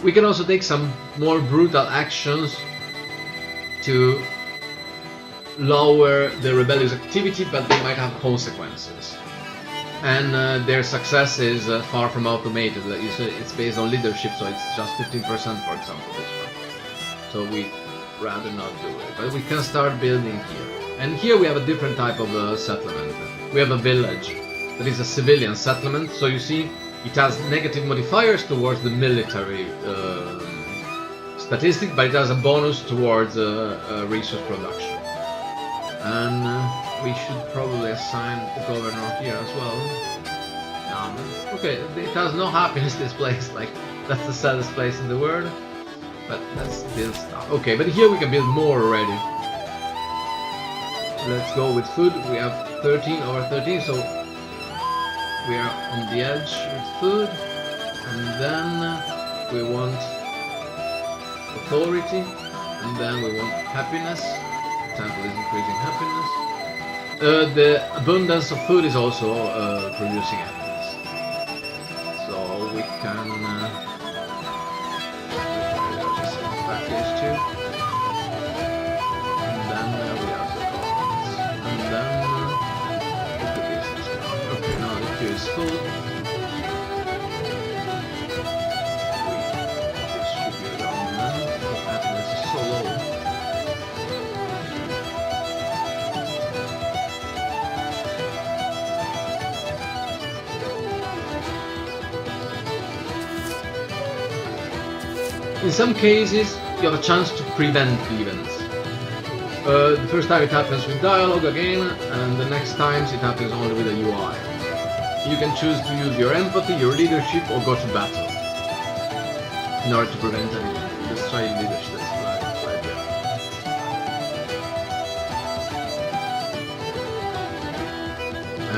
[SPEAKER 1] We can also take some more brutal actions to lower the rebellious activity, but they might have consequences. And their success is far from automated. It's based on leadership, so it's just 15%, for example, this one. So we rather not do it. But we can start building here. And here we have a different type of settlement. We have a village that is a civilian settlement, so you see it has negative modifiers towards the military statistic, but it has a bonus towards resource production. And we should probably assign the governor here as well. Okay, it has no happiness, this place, like that's the saddest place in the world. But let's build stuff. Okay, but here we can build more already. Let's go with food. We have 13 over 13, so we are on the edge with food. And then we want authority, and then we want happiness. Temple is increasing happiness. The abundance of food is also producing happiness. So we can back these two. And then we have the cards. And then the business card. Okay, now the queue is full. In some cases, you have a chance to prevent events. The first time it happens with dialogue again, and the next times it happens only with a UI. You can choose to use your empathy, your leadership, or go to battle in order to prevent anything. Let's try leadership, that's right here.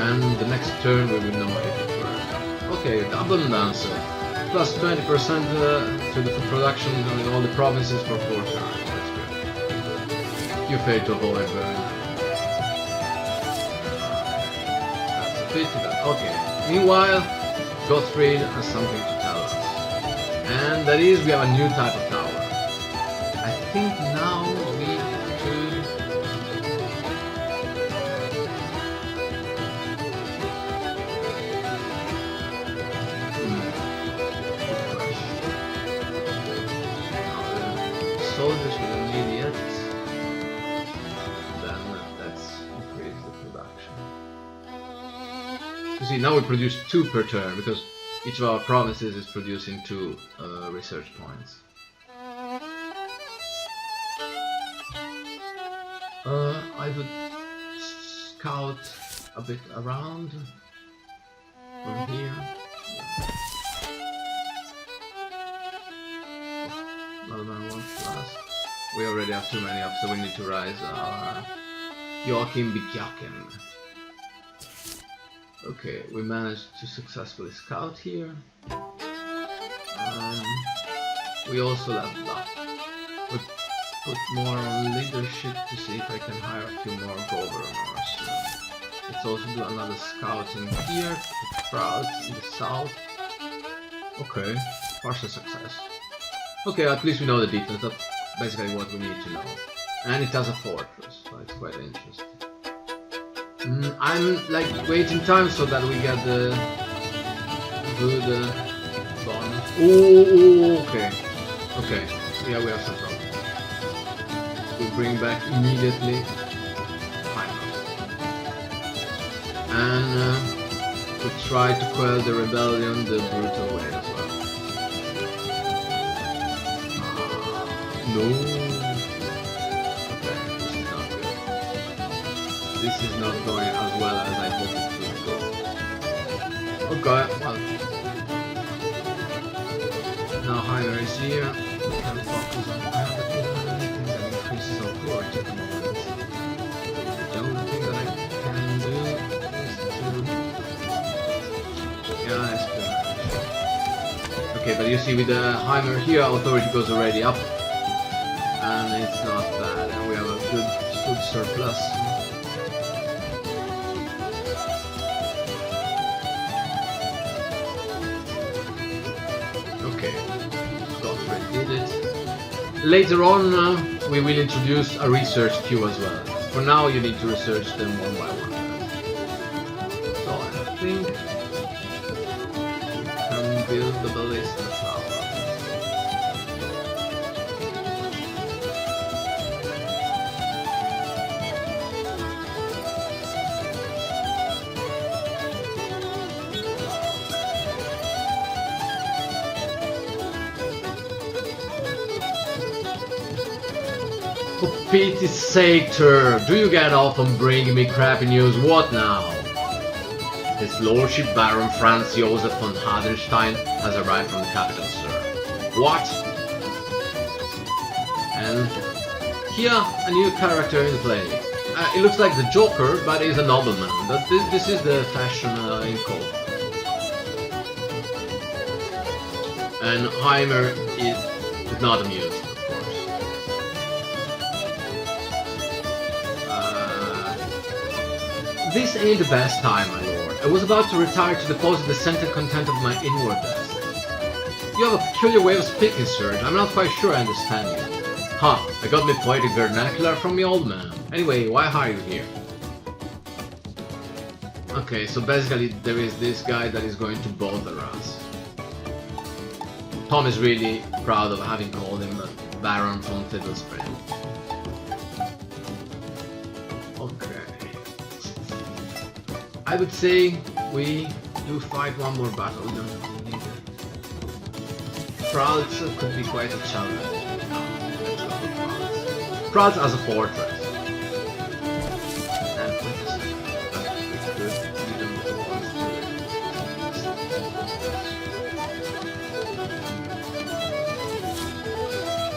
[SPEAKER 1] And the next turn we will know if it works. Okay, the abundance. Plus 20% to the food production in all the provinces for 4 turns. That's good. You fail to avoid burning. That's a pity, but okay. Meanwhile, Gottfried has something to tell us. And that is, we have a new type of tower. I think now we could... soldiers we don't need yet. Then let's increase the production. You see, now we produce 2 per turn because each of our provinces is producing 2 research points. I would scout a bit around from here. We already have too many up, so we need to rise our Joachim Bikyaken. Okay, we managed to successfully scout here. we also leveled up. We put more on leadership to see if I can hire a few more governors. Let's also do another scouting here, put crowds in the south. Okay, partial success. Okay, at least we know the details, that's basically what we need to know. And it has a fortress, so it's quite interesting. I'm like waiting time so that we get the good bonus. Oh, okay. Okay, yeah, we have some problem. We bring back immediately Hammer. And we try to quell the rebellion the brutal way as well. No. This is not going as well as I hoped it would go. Okay, well. Now Hammer is here. We can focus on anything that increases authority at the moment. The only thing that I can do is to... Yeah, espionage. Okay, but you see with the Hammer here, authority goes already up. And it's not bad, and we have a good surplus. Later on, we will introduce a research queue as well. For now, you need to research them one by one. So I think we can build the ballista tower. For pity's sake, Tur, do you get off on bringing me crappy news? What now? His Lordship Baron Franz Josef von Hardenstein has arrived from the capital, sir. What? And here, a new character in play. It looks like the Joker, but he's a nobleman. But this is the fashion in court. And Hammer is not amused. This ain't the best time, my lord. I was about to retire to deposit the scented content of my inward desk. You have a peculiar way of speaking, sir. I'm not quite sure I understand you. Huh, I got me poetic vernacular from the old man. Anyway, why are you here? Okay, so basically there is this guy that is going to bother us. Tom is really proud of having called him Baron von Fiddlespring. Okay. I would say we do fight one more battle. We don't really need it. Prowls could be quite a challenge. Let's go for Prowls. Prowls as a fortress. And we could lead them towards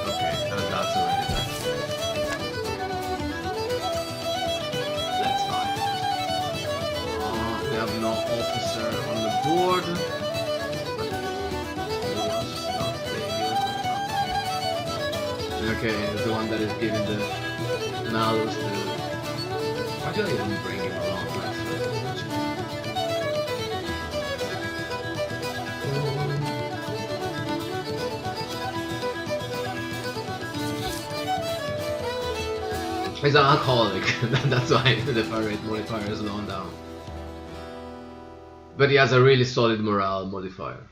[SPEAKER 1] okay, and that's already done. Let's fight. We have no officer on the board. Okay, it's the one that is giving the mallows to... Why do I even bring him along? He's an alcoholic, that's why the fire rate modifier is going down. But he has a really solid morale modifier.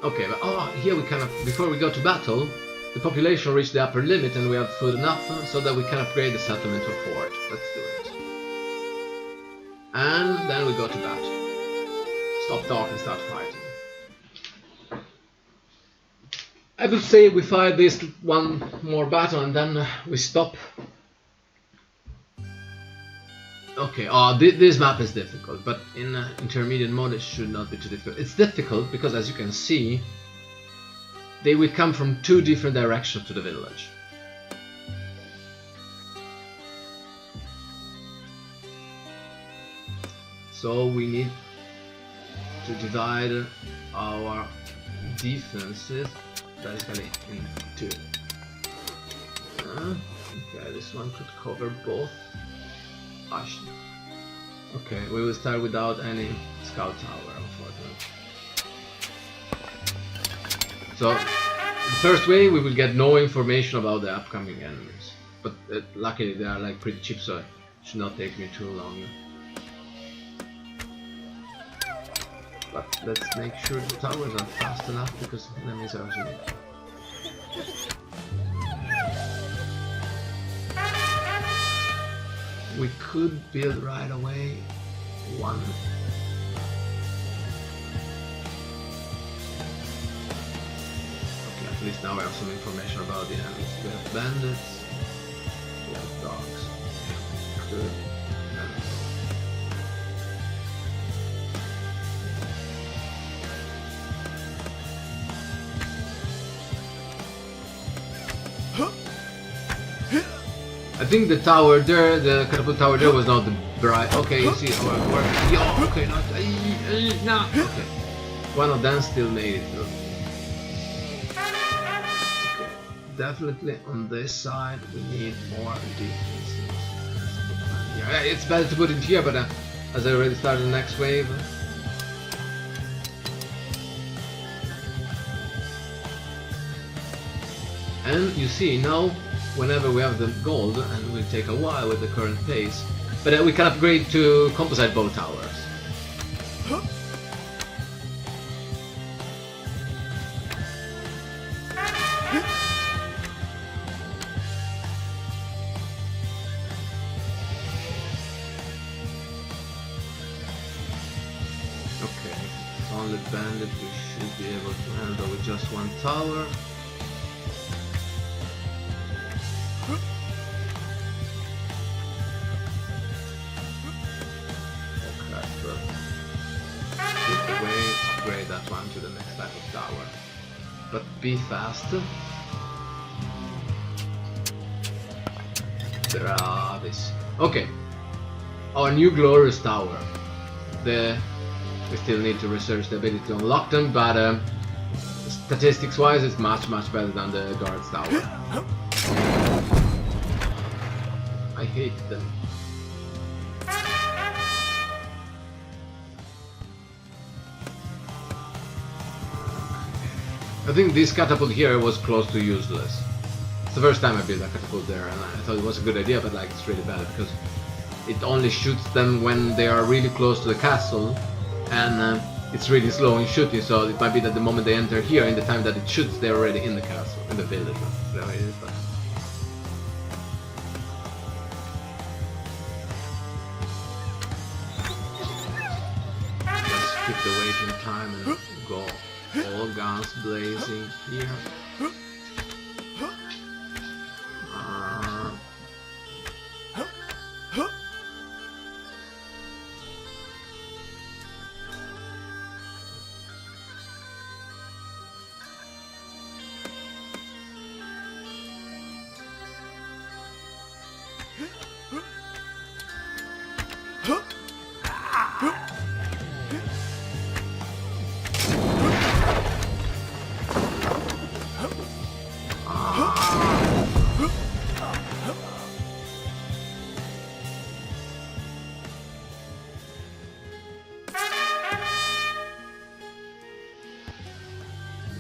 [SPEAKER 1] Okay, but here we can, before we go to battle, the population reached the upper limit and we have food enough so that we can upgrade the settlement to a fort. Let's do it. And then we go to battle. Stop talking, start fighting. I would say we fight this one more battle and then we stop. Okay, this map is difficult, but in intermediate mode it should not be too difficult. It's difficult because, as you can see, they will come from two different directions to the village. So we need to divide our defenses basically into. Okay, this one could cover both. Okay, we will start without any scout tower, unfortunately. So, the first way we will get no information about the upcoming enemies. But luckily they are like pretty cheap, so it should not take me too long. But let's make sure the towers are fast enough because enemies are zooming. We could build right away one. Okay, at least now we have some information about the enemies. We have bandits, we have dogs. Good. I think the tower there, the catapult tower there was not the bright. Okay, you see, okay, not, no, okay. One of them still made it through. Okay, definitely on this side we need more defenses. Yeah, it's better to put it here, but as I already started the next wave. And you see now. Whenever we have the gold, and it will take a while with the current pace, but we can upgrade to composite bow towers. Okay, only bandit we should be able to handle with just one tower. Upgrade that one to the next type of tower, but be fast. There are this. Okay, our new glorious tower. We still need to research the ability to unlock them, but statistics-wise, it's much better than the guards tower. I hate them. I think this catapult here was close to useless. It's the first time I built a catapult there, and I thought it was a good idea, but like it's really bad because it only shoots them when they are really close to the castle, and it's really slow in shooting. So it might be that the moment they enter here, in the time that it shoots, they're already in the castle, in the village. Whatever it is, but let's skip the waiting time and go. All guns blazing here.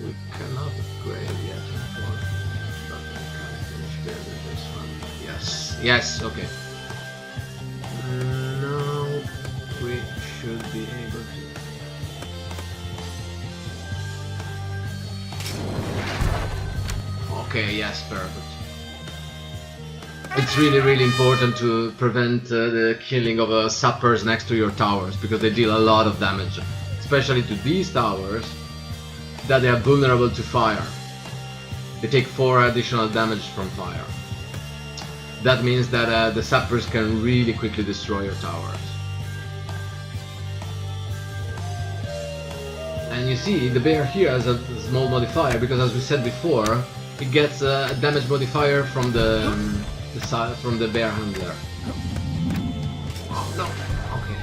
[SPEAKER 1] We cannot upgrade yet, unfortunately, but we can finish building this one. Yes, okay. Now we should be able to. Okay, yes, perfect. It's really important to prevent the killing of sappers next to your towers, because they deal a lot of damage, especially to these towers. That they are vulnerable to fire. They take 4 additional damage from fire. That means that the sappers can really quickly destroy your towers. And you see, the bear here has a small modifier, because as we said before, it gets a damage modifier from the bear handler. Oh no! Okay.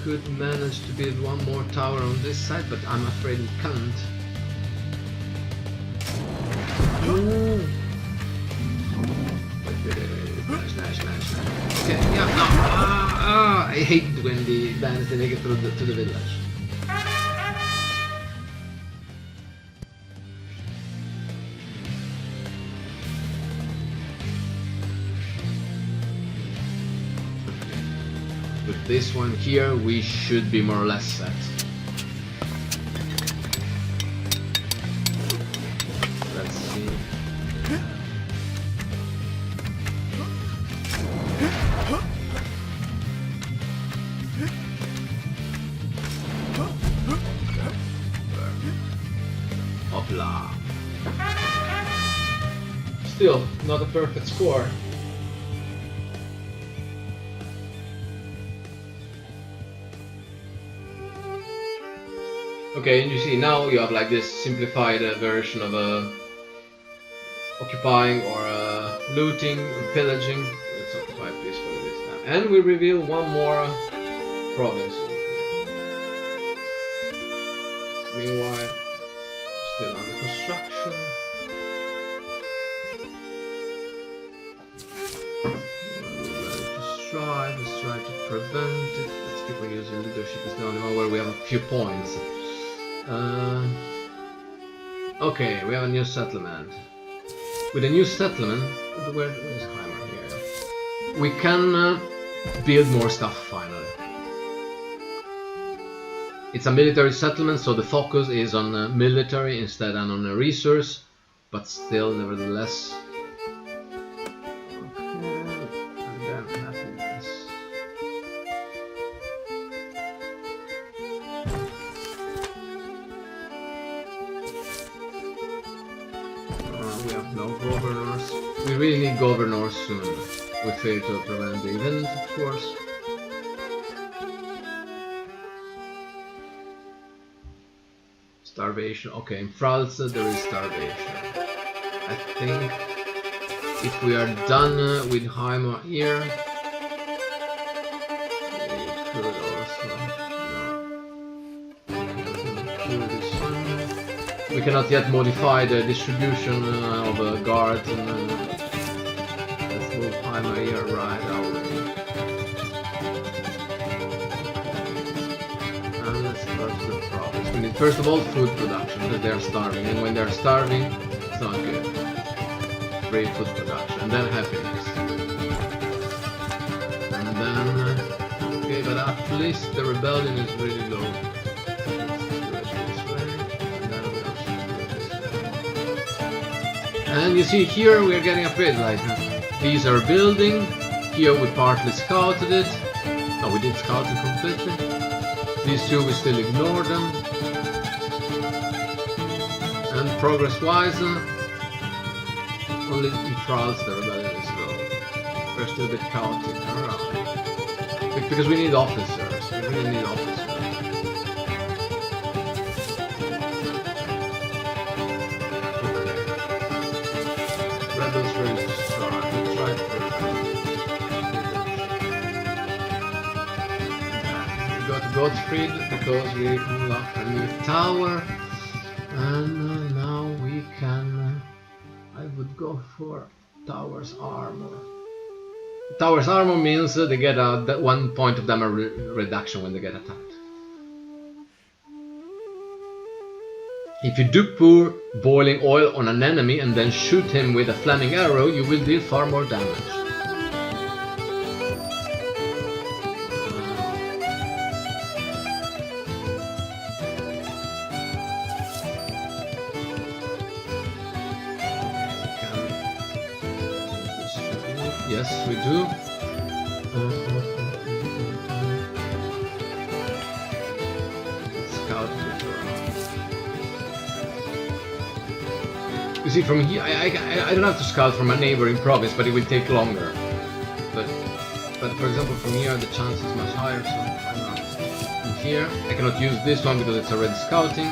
[SPEAKER 1] could manage to build one more tower on this side, but I'm afraid we can't. Ooh. Nice. Okay, yeah, no. I hate when the bandits they make it through to the village. With this one here, we should be more or less set. Let's see. Hopla. Still, not a perfect score. Okay, and you see now you have like this simplified version of occupying or looting, pillaging. Let's occupy peacefully this time. And we reveal one more province. Meanwhile, still under construction. Let's try to prevent it. Let's keep on using leadership. It's the only one where we have a few points. Okay, we have a new settlement. With a new settlement, where is Hammer here? We can build more stuff finally. It's a military settlement, so the focus is on military instead than on a resource, but still, nevertheless. We have no governors. We really need governors soon. We fail to prevent the event, of course. Starvation. Okay, in France there is starvation. I think if we are done with Hammer here, we could also. We cannot yet modify the distribution of guards and let's move Hammer here right away. And let's go to the province. We need first of all food production because they are starving, and when they are starving it's not good. Free food production and then happiness. And then okay, but at least the rebellion is really low. And you see here we are getting upgrades, like these are building, here we partly scouted it, no we did scout it completely, these two we still ignore them, and progress wise, only in France the rebellion is low, we're still a bit chaotic around, because we need officers, we really need officers. Gottfried because we unlocked a new tower, and now we can. I would go for Tower's armor. Tower's armor means they get a 1 point of damage reduction when they get attacked. If you do pour boiling oil on an enemy and then shoot him with a flaming arrow, you will deal far more damage. Yes, we do. Scout. You see, from here, I don't have to scout from a neighboring province, but it will take longer. But for example, from here, the chance is much higher. So I'm not. And here, I cannot use this one because it's already scouting.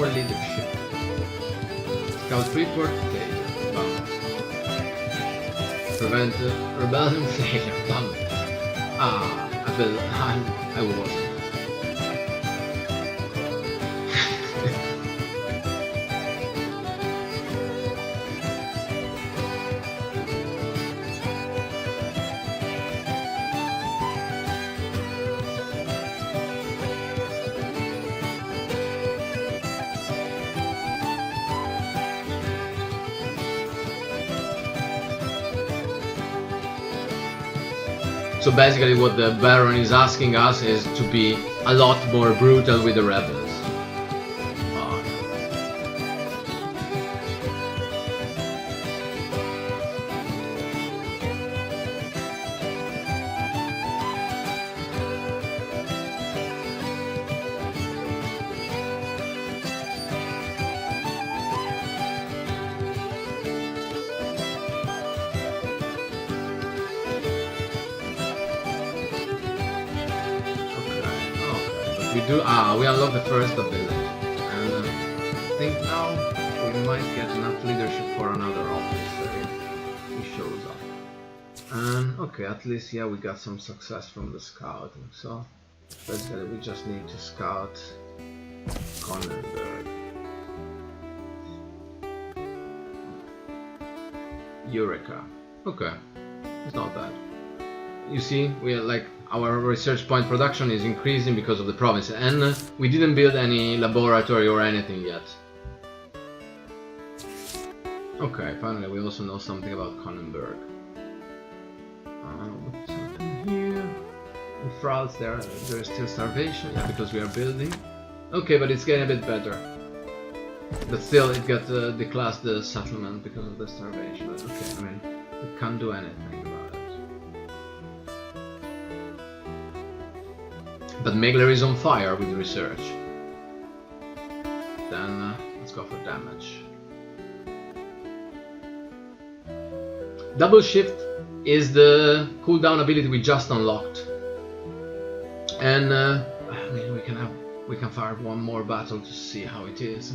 [SPEAKER 1] Leadership. Scout report, okay, balance. prevent rebellion failure. Damn it. I wasn't. So basically what the Baron is asking us is to be a lot more brutal with the rebels. We unlock the first ability, and I think now we might get enough leadership for another officer if he shows up. And okay, at least yeah, we got some success from the scouting, so basically we just need to scout Cronenberg. Eureka. Okay, it's not bad. You see, we are like our research point production is increasing because of the province, and we didn't build any laboratory or anything yet. Okay, finally we also know something about Cronenberg. What's happening here? In France there is still starvation, yeah, because we are building. Okay, but it's getting a bit better. But still, it got declassed the settlement because of the starvation. But okay, I mean, we can't do anything about it. But Megler is on fire with research. Then let's go for damage. Double shift is the cooldown ability we just unlocked, and I mean we can fire one more battle to see how it is.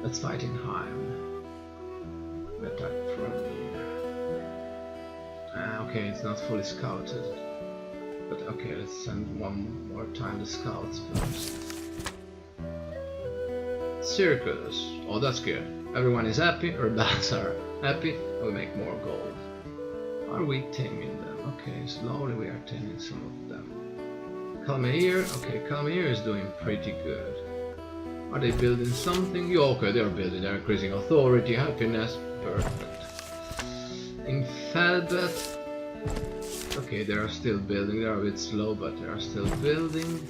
[SPEAKER 1] Let's fight in Heim. Attack from here. Okay, it's not fully scouted. But okay, let's send one more time the scouts first. Circus. Oh, that's good. Everyone is happy, rebels are happy, we make more gold. Are we taming them? Okay, slowly we are taming some of them. Calmeir, okay, Calmeir is doing pretty good. Are they building something? Yeah, okay, they're building, they're increasing authority, happiness, perfect. In Felbeth, okay, they are still building, they are a bit slow, but they are still building.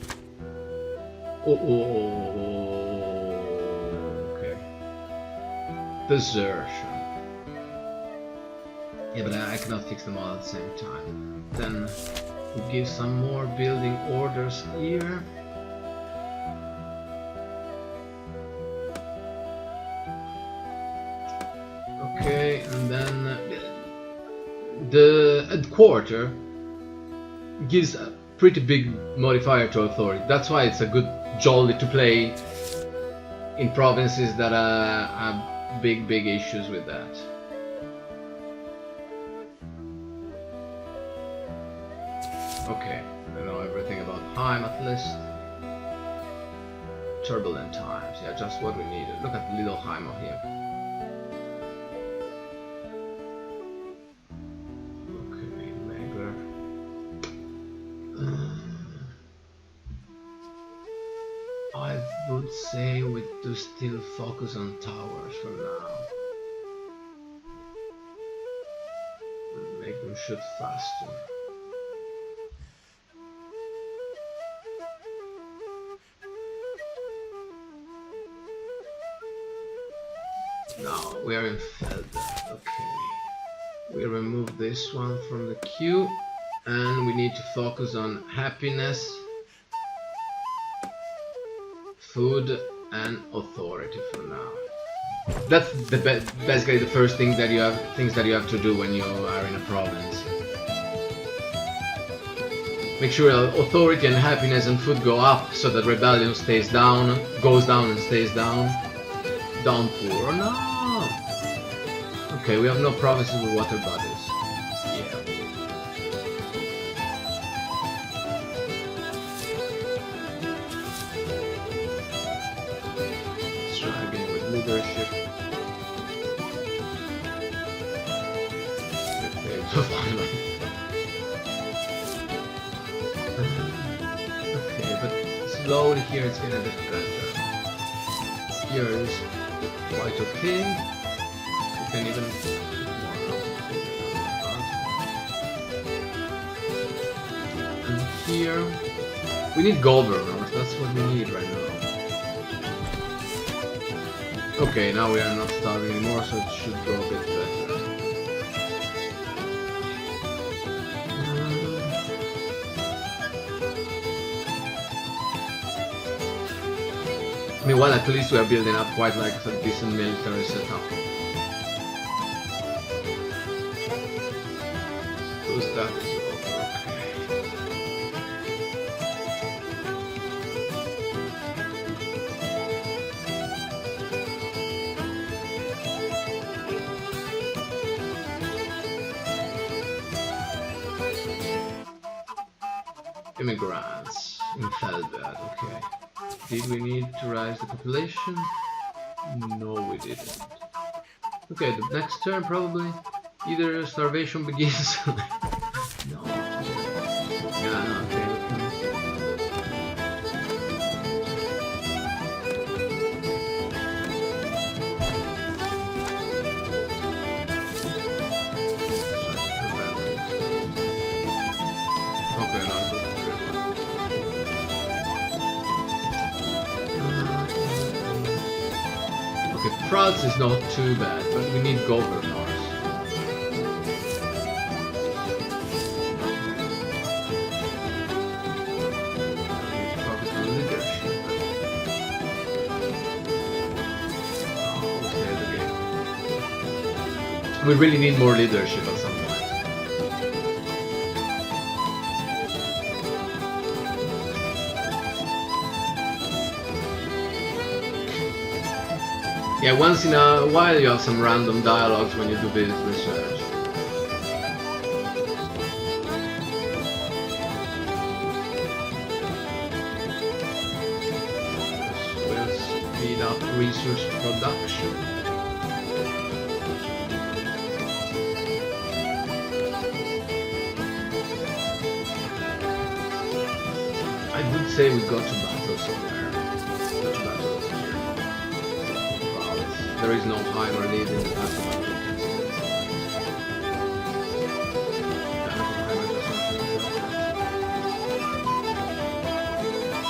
[SPEAKER 1] Okay. Desertion. Yeah, but I cannot fix them all at the same time. Then we give some more building orders here. Okay, and then the headquarter gives a pretty big modifier to authority. That's why it's a good jolly to play in provinces that have big issues with that. Okay, I know everything about Heim at least. Turbulent times, yeah, just what we needed. Look at little Heim over here. Okay, Megler. I would say we do still focus on towers for now. Make them shoot faster. Now we are in Felden. Okay. We remove this one from the queue, and we need to focus on happiness, food, and authority for now. That's basically the first thing that you have to do when you are in a province. Make sure authority and happiness and food go up so that rebellion stays down, goes down and stays down. Downpour. No. Okay, we have no provinces with water bodies. Yeah. Let's try again with leadership. Okay, so finally. Okay, but slowly here it's getting a bit better. Here is quite okay. You can even put more up. And here we need governors, that's what we need right now. Okay, now we are not starving anymore, so it should go a bit better. Meanwhile, at least we are building up quite like a decent military setup. Who's that is over, okay. Immigrants in Felbert, okay. Did we need to rise the population? No, we didn't. Okay, the next turn probably either starvation begins. No. Yeah, no, okay. France is not too bad, but we need governors. We really need more leadership at some point. Yeah, once in a while you have some random dialogues when you do business research. This will speed up resource production. I would say we go to battle somewhere. Go to battle here. There is no Hammer leading the battle.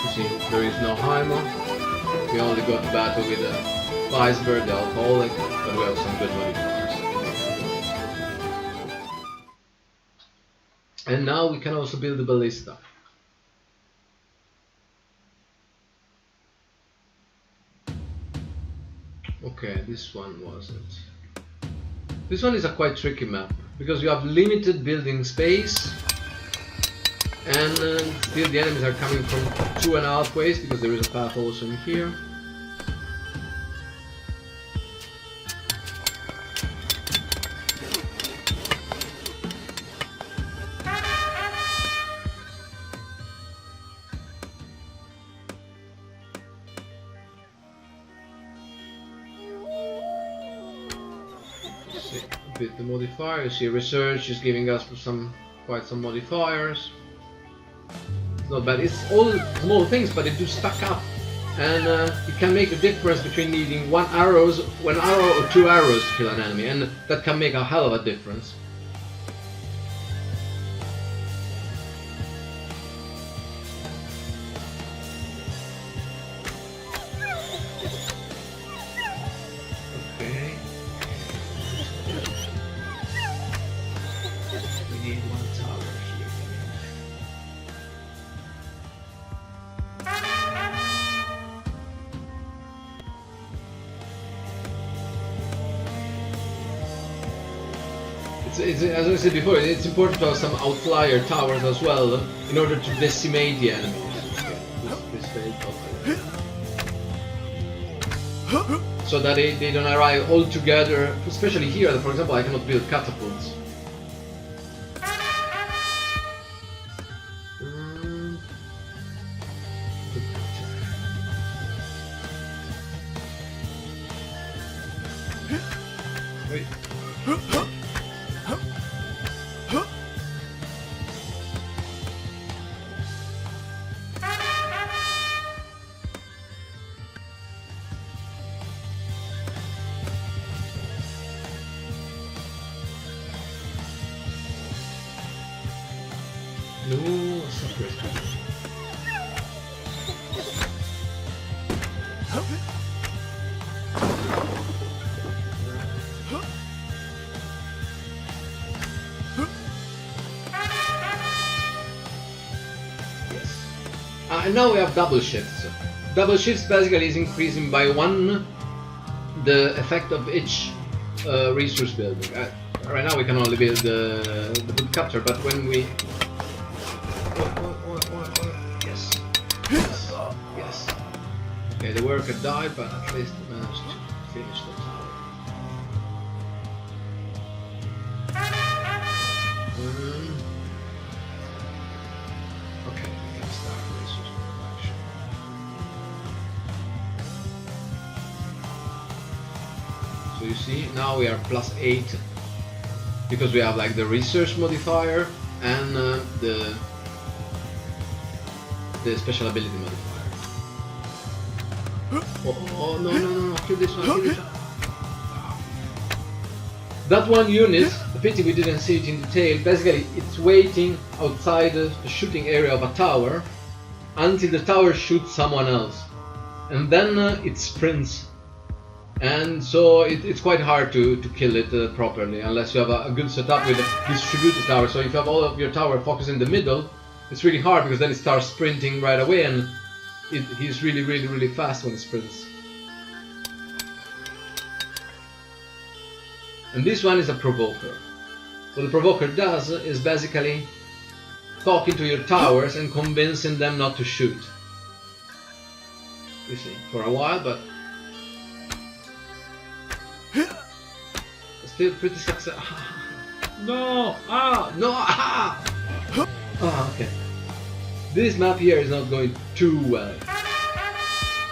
[SPEAKER 1] You see, there is no Hammer. We only got to battle with the Weisberg, the alcoholic, but we have some good modifiers. And now we can also build the ballista. Okay, this one wasn't. This one is a quite tricky map because you have limited building space, and still the enemies are coming from 2.5 ways because there is a path also in here. Bit the modifiers here. Research is giving us quite some modifiers. It's not bad. It's all small things, but they do stack up, and it can make a difference between needing one arrow or 2 arrows to kill an enemy, and that can make a hell of a difference. As I said before, it's important to have some outlier towers as well in order to decimate the enemies. Okay, this failed. So so that they don't arrive all together. Especially here, for example, I cannot build catapults. Wait. No, sappers. Yes. And now we have double shifts. Double shifts basically is increasing by 1 the effect of each resource building. Right now we can only build the wood capture, but when we Yes. Okay, the worker died, but at least managed to finish the tower. Okay, we can start resource production. So you see, now we are +8 because we have like the research modifier and the special ability modifier. Oh, no, kill this one, kill this one. That one unit, the pity we didn't see it in detail, basically it's waiting outside the shooting area of a tower until the tower shoots someone else. And then it sprints. And so it's quite hard to kill it properly unless you have a good setup with a distributed tower. So if you have all of your tower focused in the middle, it's really hard because then it starts sprinting right away, and he's really fast when he sprints. And this one is a provoker. What the provoker does is basically talking to your towers and convincing them not to shoot. You see, for a while, but still pretty successful. No! No! Okay. This map here is not going too well.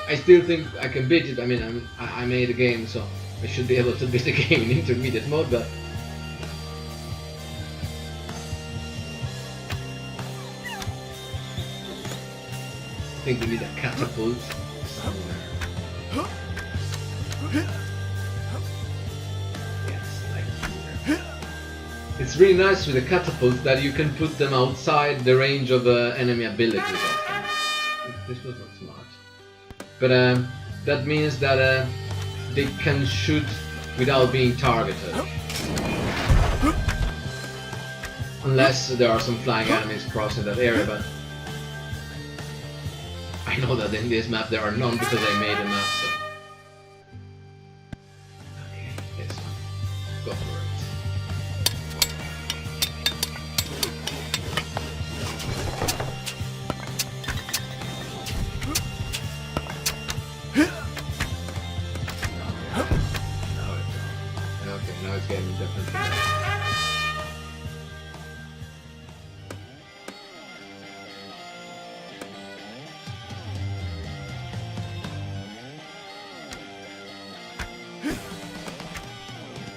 [SPEAKER 1] I still think I can beat it. I mean, I made a game, so I should be able to beat the game in intermediate mode, but I think we need a catapult somewhere. It's really nice with the catapults that you can put them outside the range of enemy abilities often. This was not smart. But that means that they can shoot without being targeted. Unless there are some flying enemies crossing that area, but I know that in this map there are none because I made a map, so... Okay, this one. Go for it. Now it's getting definitely better.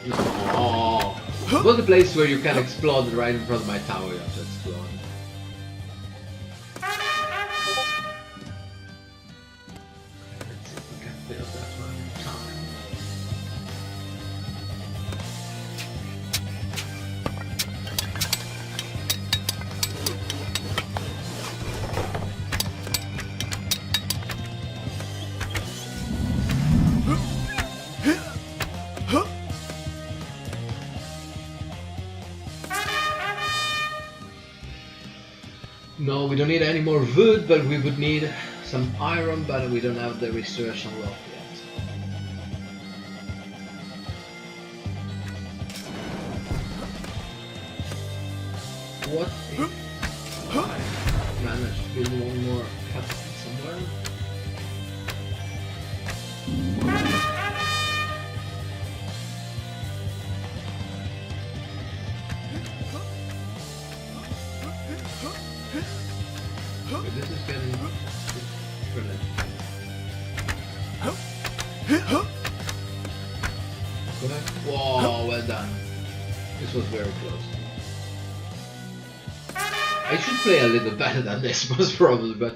[SPEAKER 1] No. What's the place where you can explode right in front of my tower? You have to explode. Let's see if we can build that one in time. No, we don't need any more wood, but we would need some iron, but we don't have the research unlocked yet. What if I manage to build one more catapult somewhere? Okay, this is getting brilliant. Go ahead. Whoa, well done. This was very close. I should play a little better than this, most probably, but...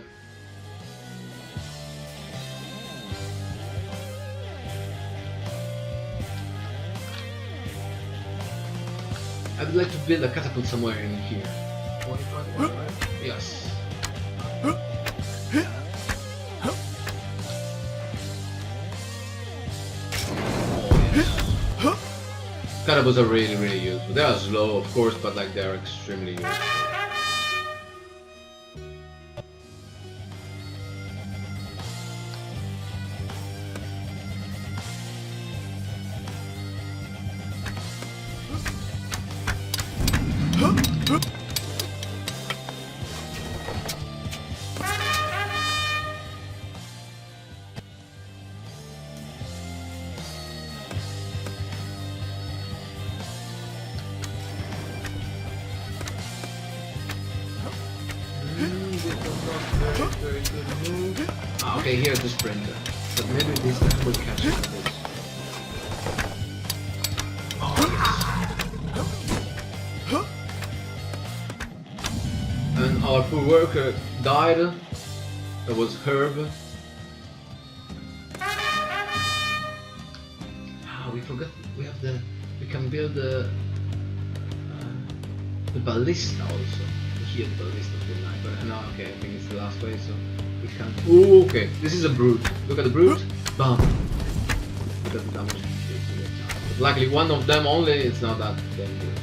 [SPEAKER 1] I would like to build a catapult somewhere in here. Yes. Catapults are really useful. They are slow, of course, but like they are extremely useful. Very good move. Ah, okay, here's the sprinter. But maybe this time we'll catch up with this. Oh, yes. And our poor worker died. That was Herb. Ah, we forgot. We have the. We can build the ballista also. Here the ballista for night, but no, okay, I think it's the last way, so we can't. Ooh, okay, this is a brute. Look at the brute. Bam. Look at the damage. But luckily, one of them only. It's not that dangerous.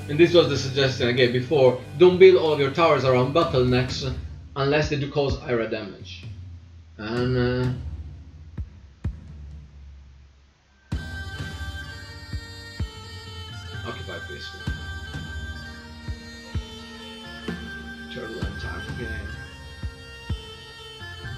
[SPEAKER 1] And this was the suggestion I gave before. Don't build all of your towers around bottlenecks unless they do cause area damage. And occupy please. Turtle attack again.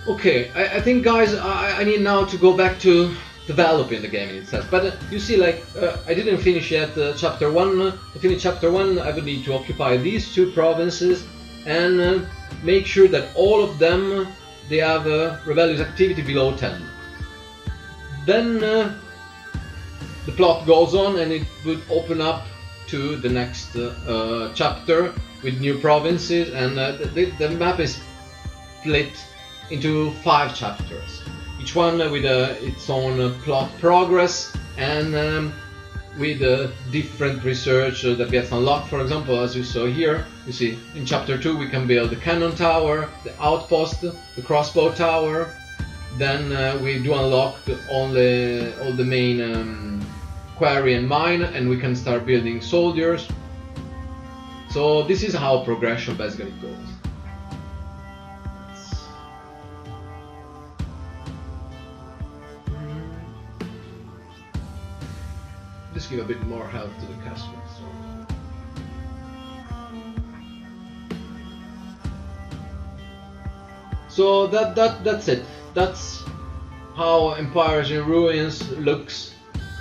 [SPEAKER 1] Okay, I think guys, I need now to go back to developing the game in itself. But you see, like, I didn't finish yet chapter 1. To finish chapter 1, I would need to occupy these 2 provinces and make sure that all of them, they have rebellious activity below 10. Then the plot goes on and it would open up to the next chapter with new provinces, and the map is split into 5 chapters. Each one with its own plot progress and with different research that gets unlocked. For example, as you saw here, you see in chapter 2 we can build the cannon tower, the outpost, the crossbow tower. Then we do unlock all the main quarry and mine, and we can start building soldiers. So this is how progression basically goes. Just give a bit more health to the castle. So that's it. That's how Empires in Ruins looks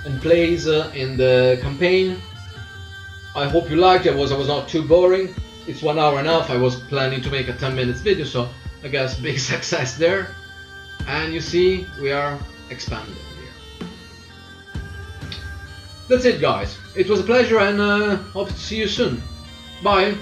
[SPEAKER 1] and plays in the campaign. I hope you liked it. I was not too boring. It's 1 hour and a half. I was planning to make a 10 minutes video, so I guess big success there. And you see, we are expanding here. That's it, guys. It was a pleasure, and hope to see you soon. Bye.